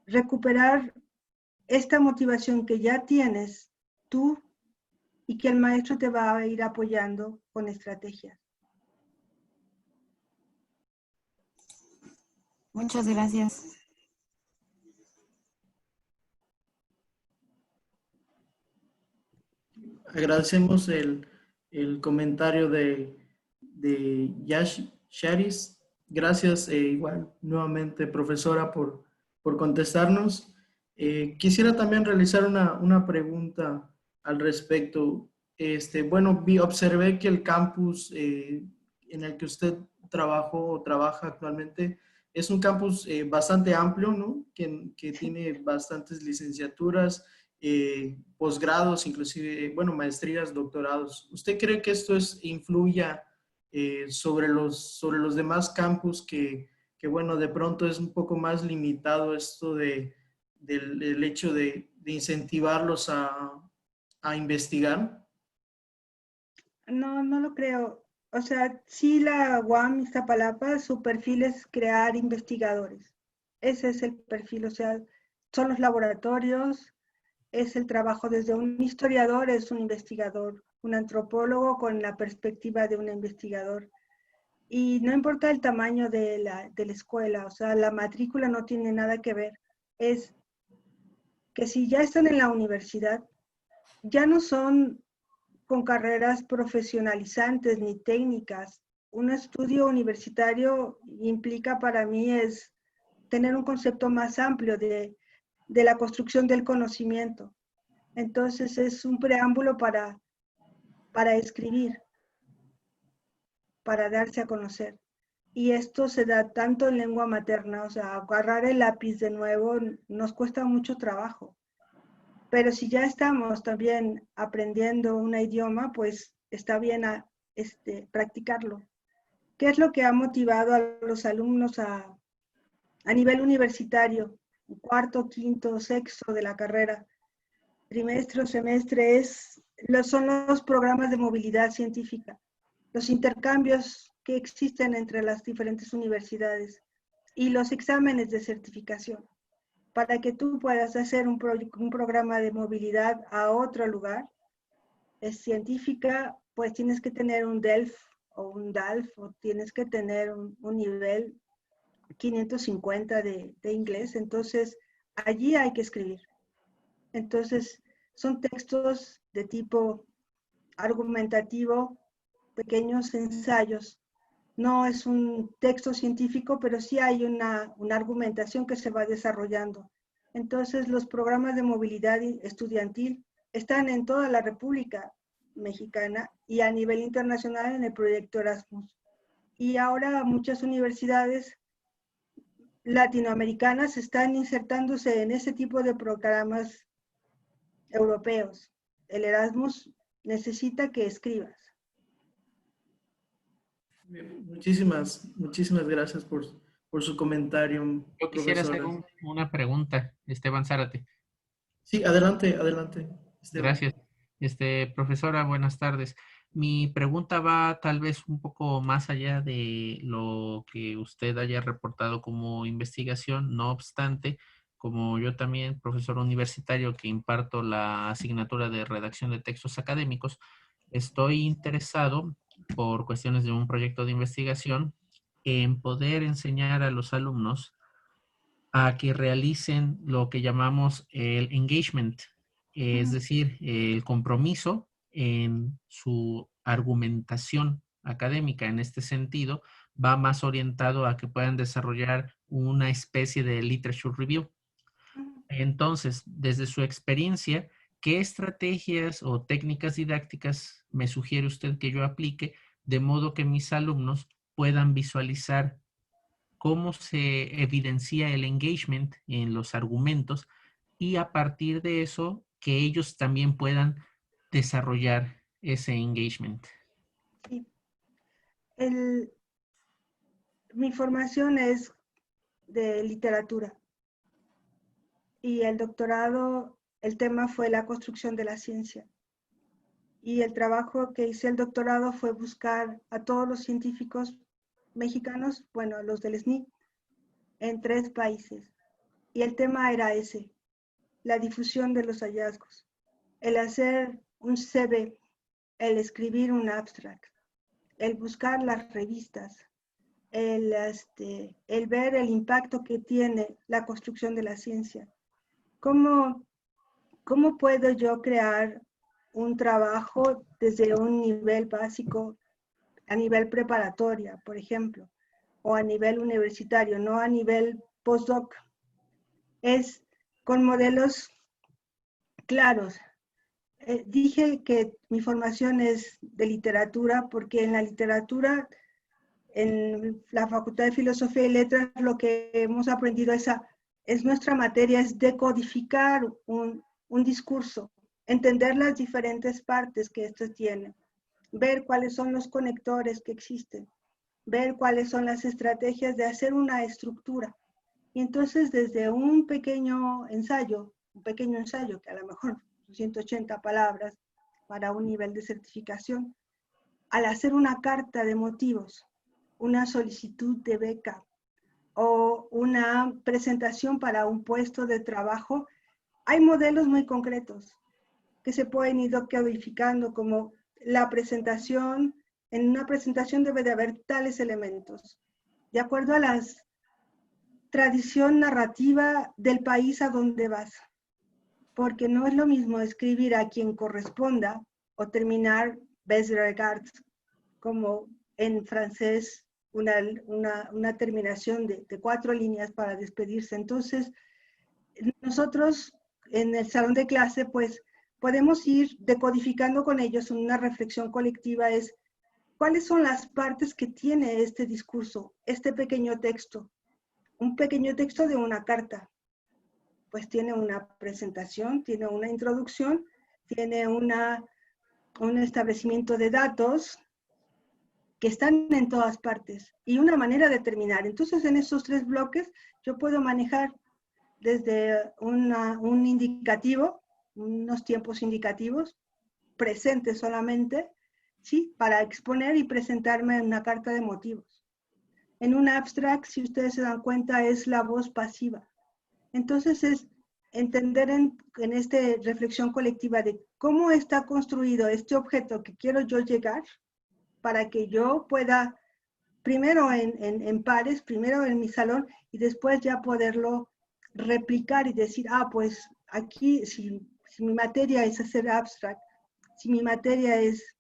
recuperar esta motivación que ya tienes tú y que el maestro te va a ir apoyando con estrategias. Muchas gracias. Agradecemos el comentario de Yash Sharis. Gracias igual nuevamente, profesora, por contestarnos. Quisiera también realizar una pregunta al respecto. Bueno, observé que el campus en el que usted trabajó o trabaja actualmente es un campus bastante amplio, ¿no? Que tiene bastantes licenciaturas, posgrados, inclusive, bueno, maestrías, doctorados. ¿Usted cree que esto influya sobre los demás campus que, bueno, de pronto es un poco más limitado esto del hecho de incentivarlos a investigar? No, no lo creo. O sea, sí la UAM Iztapalapa, su perfil es crear investigadores. Ese es el perfil, o sea, son los laboratorios, es el trabajo desde un historiador, es un investigador, un antropólogo con la perspectiva de un investigador. Y no importa el tamaño de la escuela, o sea, la matrícula no tiene nada que ver. Es que si ya están en la universidad, ya no son con carreras profesionalizantes ni técnicas. Un estudio universitario implica para mí es tener un concepto más amplio de la construcción del conocimiento. Entonces es un preámbulo para escribir, para darse a conocer. Y esto se da tanto en lengua materna, o sea, agarrar el lápiz de nuevo nos cuesta mucho trabajo. Pero si ya estamos también aprendiendo un idioma, pues está bien practicarlo. ¿Qué es lo que ha motivado a los alumnos a nivel universitario, cuarto, quinto, sexto de la carrera, trimestre o semestre? Son los programas de movilidad científica, los intercambios que existen entre las diferentes universidades y los exámenes de certificación. Para que tú puedas hacer un programa de movilidad a otro lugar, es científica, pues tienes que tener un DELF o un DALF, o tienes que tener un nivel 550 de inglés. Entonces, allí hay que escribir. Entonces, son textos de tipo argumentativo, pequeños ensayos. No es un texto científico, pero sí hay una argumentación que se va desarrollando. Entonces, los programas de movilidad estudiantil están en toda la República Mexicana y a nivel internacional en el proyecto Erasmus. Y ahora muchas universidades latinoamericanas están insertándose en ese tipo de programas europeos. El Erasmus necesita que escribas. Muchísimas gracias por su comentario, Yo quisiera hacer profesora. una pregunta, Esteban Zárate. Sí, adelante, Esteban. Gracias. Profesora, buenas tardes. Mi pregunta va tal vez un poco más allá de lo que usted haya reportado como investigación. No obstante, como yo también, profesor universitario que imparto la asignatura de redacción de textos académicos, estoy interesado por cuestiones de un proyecto de investigación en poder enseñar a los alumnos a que realicen lo que llamamos el engagement, es decir, el compromiso en su argumentación académica. En este sentido, va más orientado a que puedan desarrollar una especie de literature review. Entonces, desde su experiencia, ¿qué estrategias o técnicas didácticas me sugiere usted que yo aplique de modo que mis alumnos puedan visualizar cómo se evidencia el engagement en los argumentos y a partir de eso que ellos también puedan desarrollar ese engagement? Sí. Mi formación es de literatura y el doctorado, el tema fue la construcción de la ciencia. Y el trabajo que hice el doctorado fue buscar a todos los científicos mexicanos, bueno, los del SNI, en 3 países. Y el tema era ese, la difusión de los hallazgos, el hacer un CV, el escribir un abstract, el buscar las revistas, el ver el impacto que tiene la construcción de la ciencia. ¿Cómo puedo yo crear un trabajo desde un nivel básico, a nivel preparatoria, por ejemplo, o a nivel universitario, no a nivel postdoc? Es con modelos claros. Dije que mi formación es de literatura porque en la literatura, en la Facultad de Filosofía y Letras, lo que hemos aprendido es nuestra materia, es decodificar un discurso, entender las diferentes partes que esto tiene, ver cuáles son los conectores que existen, ver cuáles son las estrategias de hacer una estructura. Y entonces desde un pequeño ensayo que a lo mejor 180 palabras para un nivel de certificación, al hacer una carta de motivos, una solicitud de beca o una presentación para un puesto de trabajo, hay modelos muy concretos que se pueden ir codificando, como la presentación. En una presentación debe de haber tales elementos, de acuerdo a la tradición narrativa del país a donde vas. Porque no es lo mismo escribir a quien corresponda o terminar best regards, como en francés, una terminación de 4 líneas para despedirse. Entonces, nosotros en el salón de clase, pues, podemos ir decodificando con ellos una reflexión colectiva, es cuáles son las partes que tiene este discurso, este pequeño texto. Un pequeño texto de una carta, pues tiene una presentación, tiene una introducción, tiene un establecimiento de datos que están en todas partes y una manera de terminar. Entonces, en esos 3 bloques yo puedo manejar desde un indicativo, unos tiempos indicativos, presentes solamente, ¿sí? Para exponer y presentarme en una carta de motivos. En un abstract, si ustedes se dan cuenta, es la voz pasiva. Entonces es entender en esta reflexión colectiva de cómo está construido este objeto que quiero yo llegar, para que yo pueda, primero en pares, primero en mi salón, y después ya poderlo replicar y decir, pues aquí, si mi materia es hacer abstract, si mi materia es,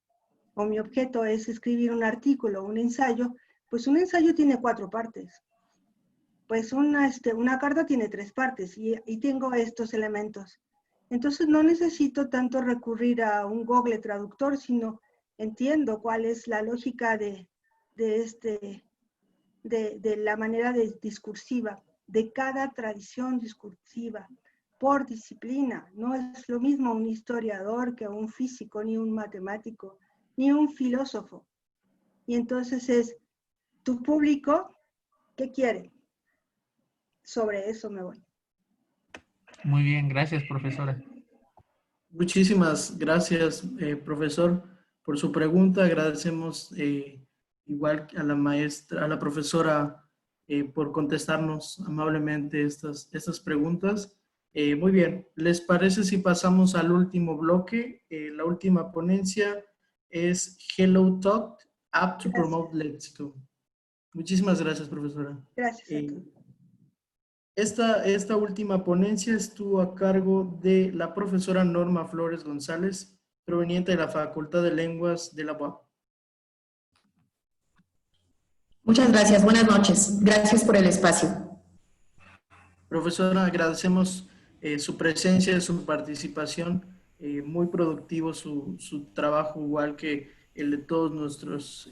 o mi objeto es escribir un artículo, un ensayo, pues un ensayo tiene 4 partes. Pues una carta tiene 3 partes y tengo estos elementos. Entonces no necesito tanto recurrir a un Google Traductor, sino entiendo cuál es la lógica de la manera discursiva, de cada tradición discursiva, por disciplina. No es lo mismo un historiador que un físico, ni un matemático, ni un filósofo. Y entonces es, tu público, ¿qué quiere? Sobre eso me voy. Muy bien, gracias, profesora. Muchísimas gracias, profesor, por su pregunta. Agradecemos igual a la maestra, a la profesora, por contestarnos amablemente estas preguntas. Muy bien, ¿les parece si pasamos al último bloque? La última ponencia es Hello Talk, App to Promote Let's Go. Muchísimas gracias, profesora. Gracias a todos. Esta última ponencia estuvo a cargo de la profesora Norma Flores González, proveniente de la Facultad de Lenguas de la UAP. Muchas gracias, buenas noches. Gracias por el espacio. Profesora, agradecemos su presencia, su participación, muy productivo su trabajo, igual que el de todos nuestros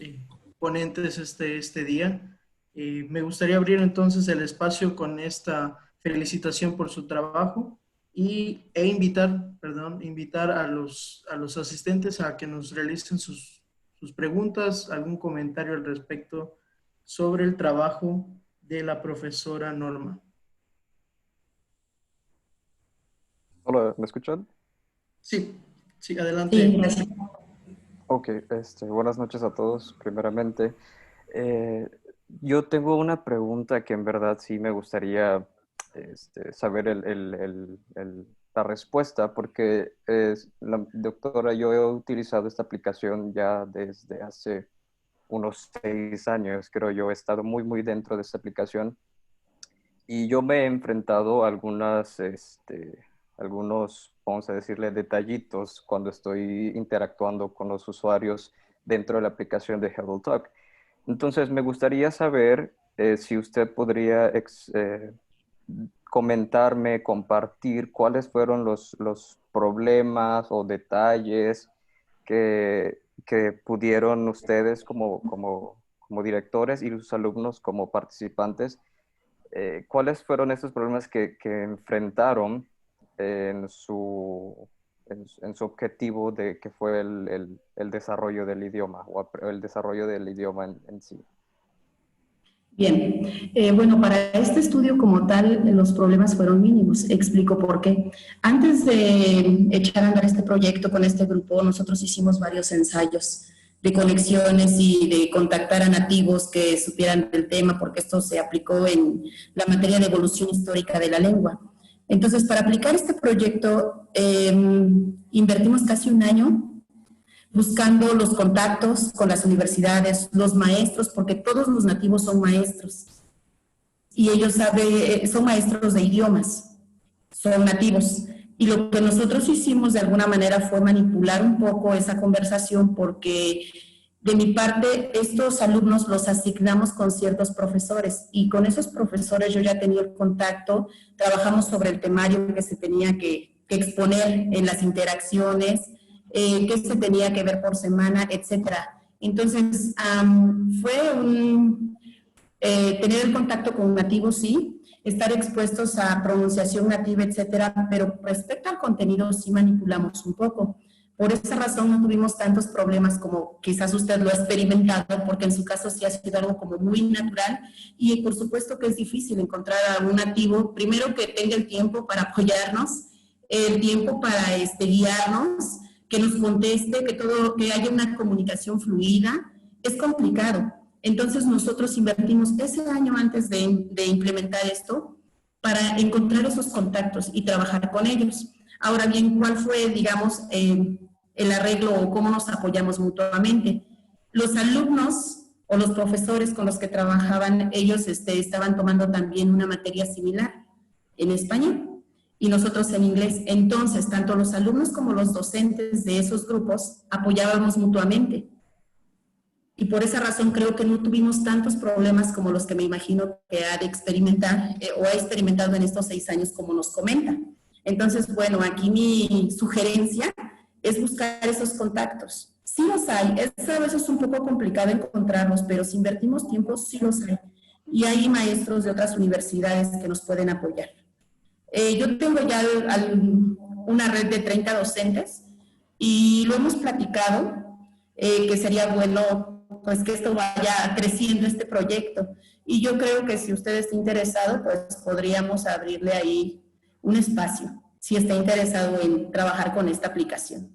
ponentes este día. Me gustaría abrir entonces el espacio con esta felicitación por su trabajo invitar a los asistentes a que nos realicen sus preguntas, algún comentario al respecto sobre el trabajo de la profesora Norma. Hola, ¿me escuchan? Sí, adelante. Sí, gracias. Ok, buenas noches a todos, primeramente. Yo tengo una pregunta que en verdad sí me gustaría saber la respuesta, porque doctora, yo he utilizado esta aplicación ya desde hace unos 6 años, creo yo. He estado muy, muy dentro de esta aplicación y yo me he enfrentado a algunos, vamos a decirle, detallitos cuando estoy interactuando con los usuarios dentro de la aplicación de HelloTalk. Entonces, me gustaría saber si usted podría comentarme, compartir cuáles fueron los problemas o detalles que pudieron ustedes como directores y sus alumnos como participantes. ¿Cuáles fueron esos problemas que enfrentaron en en su objetivo de que fue el desarrollo del idioma o el desarrollo del idioma en sí? Bien, bueno, para este estudio como tal, los problemas fueron mínimos. Explico por qué. Antes de echar a andar este proyecto con este grupo, nosotros hicimos varios ensayos de conexiones y de contactar a nativos que supieran del tema, porque esto se aplicó en la materia de evolución histórica de la lengua. Entonces, para aplicar este proyecto, invertimos casi un año buscando los contactos con las universidades, los maestros, porque todos los nativos son maestros. Y ellos son maestros de idiomas, son nativos. Y lo que nosotros hicimos de alguna manera fue manipular un poco esa conversación, porque de mi parte estos alumnos los asignamos con ciertos profesores y con esos profesores yo ya tenía el contacto, trabajamos sobre el temario que se tenía que exponer en las interacciones, qué se tenía que ver por semana, etcétera. Entonces, fue tener el contacto con nativos, sí, estar expuestos a pronunciación nativa, etcétera, pero respecto al contenido sí manipulamos un poco. Por esa razón no tuvimos tantos problemas como quizás usted lo ha experimentado, porque en su caso sí ha sido algo como muy natural y por supuesto que es difícil encontrar a un nativo, primero que tenga el tiempo para apoyarnos, el tiempo para guiarnos, que nos conteste, que haya una comunicación fluida, es complicado. Entonces nosotros invertimos ese año antes de implementar esto para encontrar esos contactos y trabajar con ellos. Ahora bien, ¿cuál fue, digamos, el arreglo o cómo nos apoyamos mutuamente? Los alumnos o los profesores con los que trabajaban, ellos estaban tomando también una materia similar en español y nosotros en inglés. Entonces, tanto los alumnos como los docentes de esos grupos apoyábamos mutuamente. Y por esa razón creo que no tuvimos tantos problemas como los que me imagino que ha de experimentar o ha experimentado en estos 6 años como nos comenta. Entonces, bueno, aquí mi sugerencia es buscar esos contactos. Sí los hay, a veces es un poco complicado encontrarlos, pero si invertimos tiempo, sí los hay. Y hay maestros de otras universidades que nos pueden apoyar. Yo tengo ya una red de 30 docentes y lo hemos platicado, que sería bueno pues que esto vaya creciendo este proyecto. Y yo creo que si usted está interesado, pues podríamos abrirle ahí un espacio, si está interesado en trabajar con esta aplicación.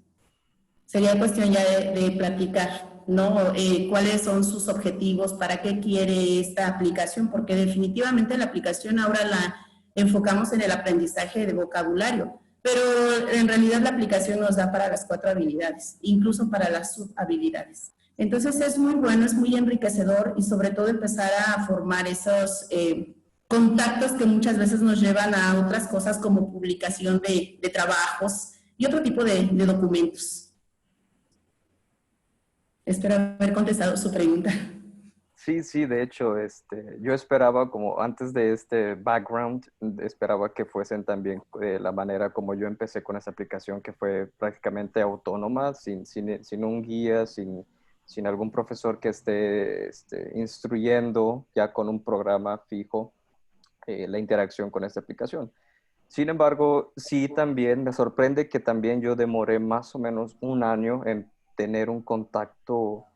Sería cuestión ya de platicar, ¿no? ¿Cuáles son sus objetivos? ¿Para qué quiere esta aplicación? Porque definitivamente la aplicación ahora la enfocamos en el aprendizaje de vocabulario, pero en realidad la aplicación nos da para las 4 habilidades, incluso para las subhabilidades. Entonces es muy bueno, es muy enriquecedor y sobre todo empezar a formar esos contactos que muchas veces nos llevan a otras cosas como publicación de trabajos y otro tipo de documentos. Espero haber contestado su pregunta. Sí, de hecho, yo esperaba como antes de este background, esperaba que fuesen también la manera como yo empecé con esa aplicación, que fue prácticamente autónoma, sin un guía, sin algún profesor que esté instruyendo ya con un programa fijo la interacción con esta aplicación. Sin embargo, sí también me sorprende que también yo demoré más o menos un año en tener un contacto,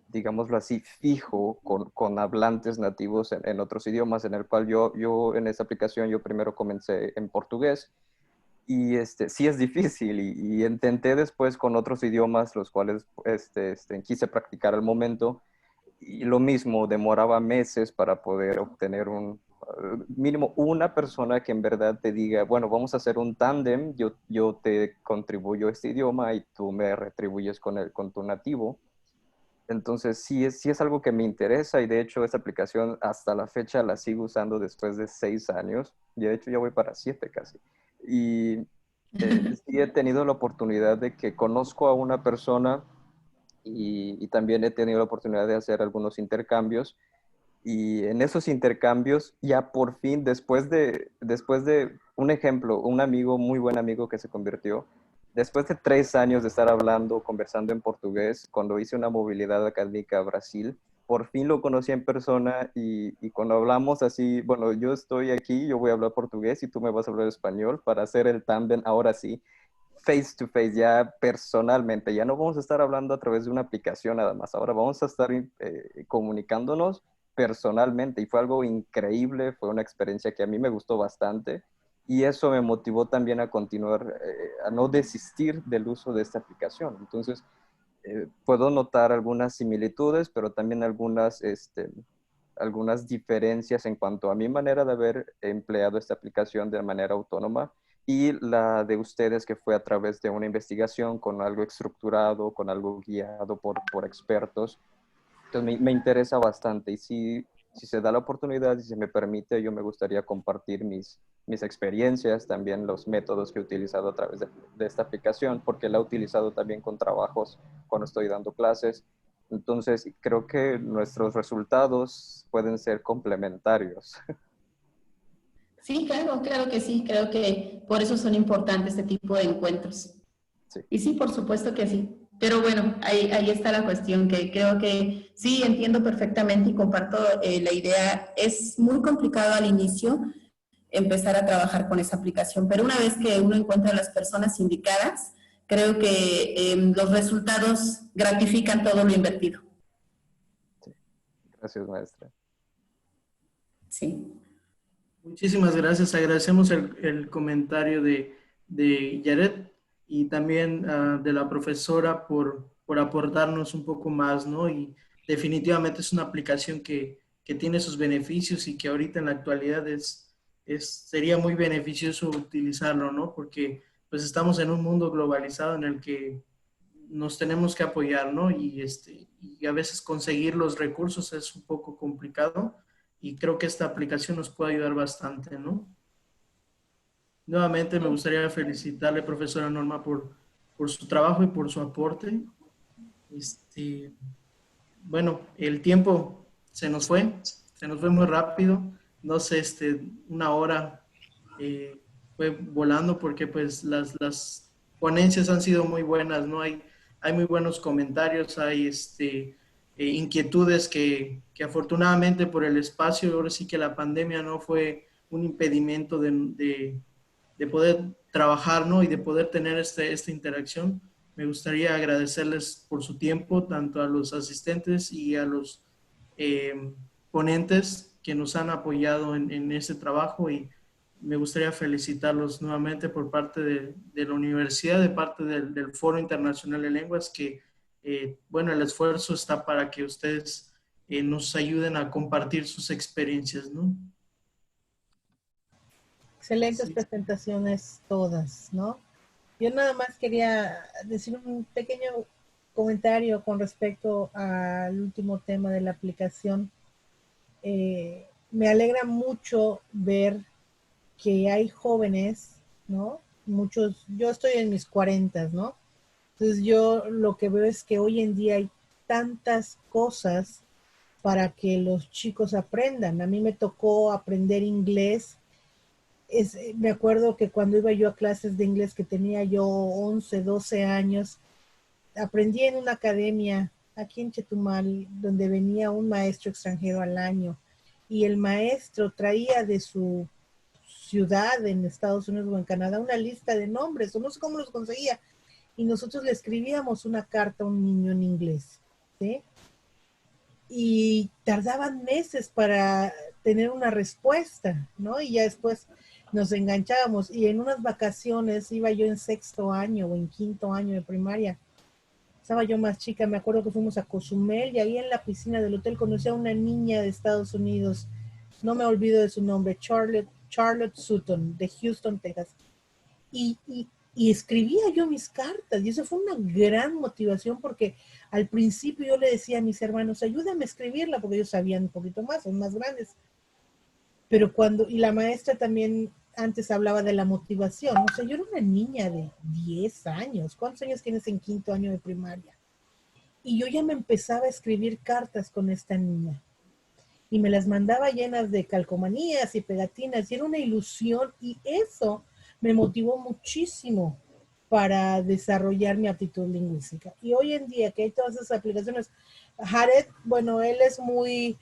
digámoslo así, fijo con hablantes nativos en otros idiomas, en el cual yo en esa aplicación yo primero comencé en portugués y sí es difícil y intenté después con otros idiomas, los cuales quise practicar al momento y lo mismo, demoraba meses para poder obtener mínimo una persona que en verdad te diga, bueno, vamos a hacer un tándem, yo te contribuyo este idioma y tú me retribuyes con tu nativo. Entonces sí es algo que me interesa y de hecho esta aplicación hasta la fecha la sigo usando después de 6 años y de hecho ya voy para 7 casi. Y sí he tenido la oportunidad de que conozco a una persona y también he tenido la oportunidad de hacer algunos intercambios y en esos intercambios ya por fin, después de un ejemplo, un amigo, muy buen amigo que se convirtió, después de 3 años de estar hablando, conversando en portugués, cuando hice una movilidad académica a Brasil, por fin lo conocí en persona y cuando hablamos así, bueno, yo estoy aquí, yo voy a hablar portugués y tú me vas a hablar español para hacer el tándem ahora sí face to face, ya personalmente, ya no vamos a estar hablando a través de una aplicación nada más, ahora vamos a estar comunicándonos personalmente y fue algo increíble, fue una experiencia que a mí me gustó bastante y eso me motivó también a continuar, a no desistir del uso de esta aplicación. Entonces, puedo notar algunas similitudes, pero también algunas diferencias en cuanto a mi manera de haber empleado esta aplicación de manera autónoma y la de ustedes que fue a través de una investigación con algo estructurado, con algo guiado por expertos. Entonces me interesa bastante y si se da la oportunidad y si me permite, yo me gustaría compartir mis experiencias, también los métodos que he utilizado a través de esta aplicación, porque la he utilizado también con trabajos cuando estoy dando clases. Entonces, creo que nuestros resultados pueden ser complementarios. Sí, claro, claro que sí. Creo que por eso son importantes este tipo de encuentros. Sí. Y sí, por supuesto que sí. Pero bueno, ahí está la cuestión, que creo que sí, entiendo perfectamente y comparto la idea. Es muy complicado al inicio empezar a trabajar con esa aplicación, pero una vez que uno encuentra a las personas indicadas, creo que los resultados gratifican todo lo invertido. Sí. Gracias, maestra. Sí. Muchísimas gracias. Agradecemos el comentario de Yaret y también de la profesora por aportarnos un poco más, ¿no? Y definitivamente es una aplicación que tiene sus beneficios y que ahorita en la actualidad sería muy beneficioso utilizarlo, ¿no? Porque pues estamos en un mundo globalizado en el que nos tenemos que apoyar, ¿no? Y a veces conseguir los recursos es un poco complicado y creo que esta aplicación nos puede ayudar bastante, ¿no? Nuevamente me gustaría felicitarle, profesora Norma, por su trabajo y por su aporte. Bueno, el tiempo se nos fue muy rápido. No sé, una hora fue volando porque pues las ponencias han sido muy buenas, ¿no? Hay muy buenos comentarios, hay inquietudes que afortunadamente por el espacio, ahora sí que la pandemia no fue un impedimento de poder trabajar, ¿no? Y de poder tener esta interacción. Me gustaría agradecerles por su tiempo, tanto a los asistentes y a los ponentes que nos han apoyado en este trabajo y me gustaría felicitarlos nuevamente por parte de la universidad, de parte del Foro Internacional de Lenguas, que, bueno, el esfuerzo está para que ustedes nos ayuden a compartir sus experiencias, ¿no? Excelentes Sí. presentaciones todas, ¿no? Yo nada más quería decir un pequeño comentario con respecto al último tema de la aplicación. Me alegra mucho ver que hay jóvenes, ¿no? Muchos, yo estoy en mis 40, ¿no? Entonces yo lo que veo es que hoy en día hay tantas cosas para que los chicos aprendan. A mí me tocó aprender inglés. Me acuerdo que cuando iba yo a clases de inglés que tenía yo 11, 12 años, aprendí en una academia aquí en Chetumal, donde venía un maestro extranjero al año y el maestro traía de su ciudad en Estados Unidos o en Canadá una lista de nombres, o no sé cómo los conseguía, y nosotros le escribíamos una carta a un niño en inglés, ¿sí? Y tardaban meses para tener una respuesta, ¿no? Y ya después nos enganchábamos, y en unas vacaciones iba yo en 6º año o en 5º año de primaria, estaba yo más chica, me acuerdo que fuimos a Cozumel, y ahí en la piscina del hotel conocí a una niña de Estados Unidos, no me olvido de su nombre, Charlotte Sutton, de Houston, Texas, y escribía yo mis cartas, y eso fue una gran motivación, porque al principio yo le decía a mis hermanos, ayúdame a escribirla, porque ellos sabían un poquito más, son más grandes, pero y la maestra también antes hablaba de la motivación, o sea, yo era una niña de 10 años, ¿cuántos años tienes en 5º año de primaria? Y yo ya me empezaba a escribir cartas con esta niña, y me las mandaba llenas de calcomanías y pegatinas, y era una ilusión, y eso me motivó muchísimo para desarrollar mi aptitud lingüística. Y hoy en día que hay todas esas aplicaciones, Jared, bueno, él es muy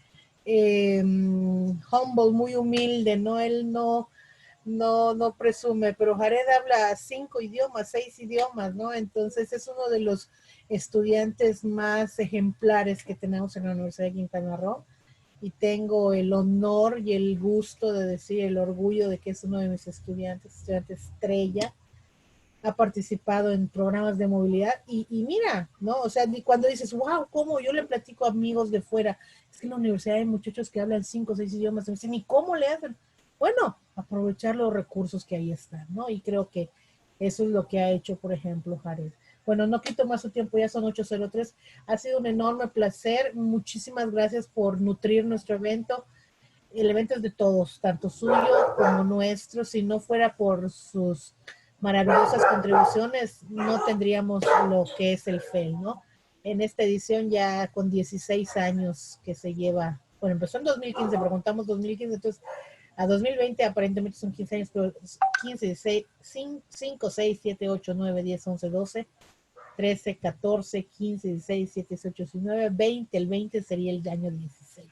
humble, muy humilde, ¿no? Él no presume, pero Jared habla 5 idiomas, 6 idiomas, ¿no? Entonces es uno de los estudiantes más ejemplares que tenemos en la Universidad de Quintana Roo, y tengo el honor y el gusto de decir, el orgullo de que es uno de mis estudiante estrella. Ha participado en programas de movilidad, y mira, ¿no? O sea, cuando dices, wow, ¿cómo? Yo le platico a amigos de fuera, es que en la universidad hay muchachos que hablan 5 o 6 idiomas, me dicen, ¿y cómo le hacen? Bueno, aprovechar los recursos que ahí están, ¿no? Y creo que eso es lo que ha hecho, por ejemplo, Jared. Bueno, no quito más su tiempo, ya son 8:03. Ha sido un enorme placer. Muchísimas gracias por nutrir nuestro evento. El evento es de todos, tanto suyo como nuestro. Si no fuera por sus maravillosas contribuciones, no tendríamos lo que es el FEL, ¿no? En esta edición ya con 16 años que se lleva, bueno, empezó en 2015, pero contamos 2015, entonces a 2020 aparentemente son 15 años, pero 15, 5, 6, 7, 8, 9, 10, 11, 12, 13, 14, 15, 16, 17, 18, 19, 20, el 20 sería el año 16.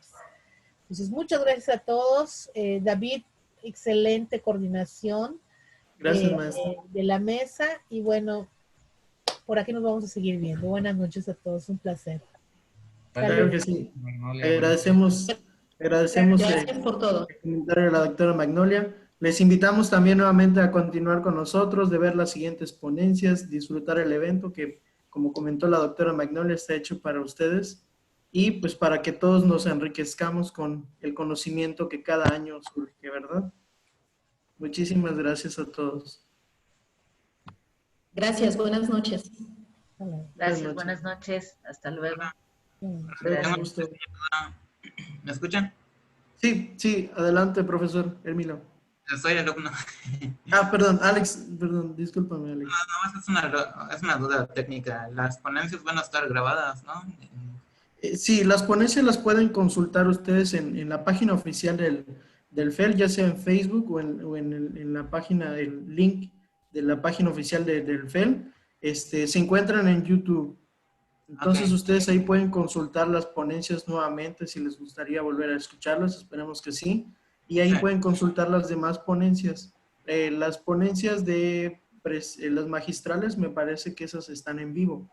Entonces, muchas gracias a todos. David, excelente coordinación. Gracias, maestra. De la mesa, y bueno, por aquí nos vamos a seguir viendo. Buenas noches a todos, un placer. Claro que sí. Agradecemos Gracias por todo. el comentario de la doctora Magnolia. Les invitamos también nuevamente a continuar con nosotros, de ver las siguientes ponencias, disfrutar el evento que, como comentó la doctora Magnolia, está hecho para ustedes, y pues para que todos nos enriquezcamos con el conocimiento que cada año surge, ¿verdad? Muchísimas gracias a todos. Gracias, buenas noches. Gracias, buenas noches. Hasta luego. Gracias. ¿Me escuchan? Sí, adelante, profesor Hermilo. Soy alumno. Perdón, Alex, perdón, discúlpame, Alex. No, es una duda técnica. Las ponencias van a estar grabadas, ¿no? Sí, las ponencias las pueden consultar ustedes en la página oficial del FEL, ya sea en Facebook o en la página, el link de la página oficial del FEL. Se encuentran en YouTube. Entonces ustedes ahí pueden consultar las ponencias nuevamente si les gustaría volver a escucharlas, esperemos que sí. Y ahí pueden consultar las demás ponencias. Las ponencias de las magistrales, me parece que esas están en vivo,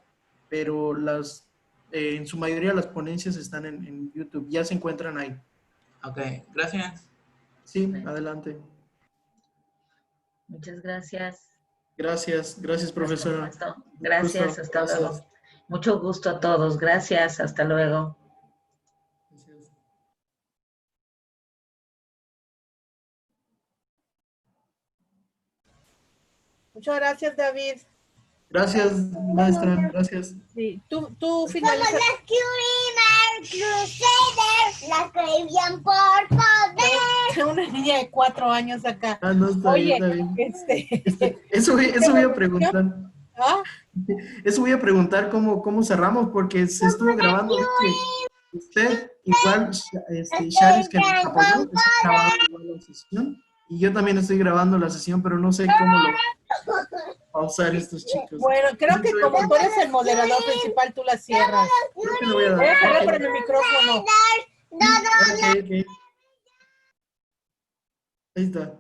pero en su mayoría las ponencias están en YouTube, ya se encuentran ahí. Ok, gracias. Sí, adelante. Muchas gracias. Gracias, profesora. Gracias, hasta luego. Mucho gusto a todos. Gracias, hasta luego. Muchas gracias, David. Gracias, maestra. Gracias. Sí, tú finalizas. Somos las Crusaders, las que vivían por poder. Una niña de 4 años acá. No, está Oye, bien. Eso voy a preguntar. ¿Ah? Eso voy a preguntar cómo cerramos, porque se estuvo grabando. Usted, igual, Charis, que nos apoyó, está grabando la sesión. Y yo también estoy grabando la sesión, pero no sé cómo lo pausar estos chicos. Bueno, creo que como tú eres el moderador principal, tú la cierras. Creo que lo voy a dar. Voy a cerrar por el micrófono. Ok. Ahí está.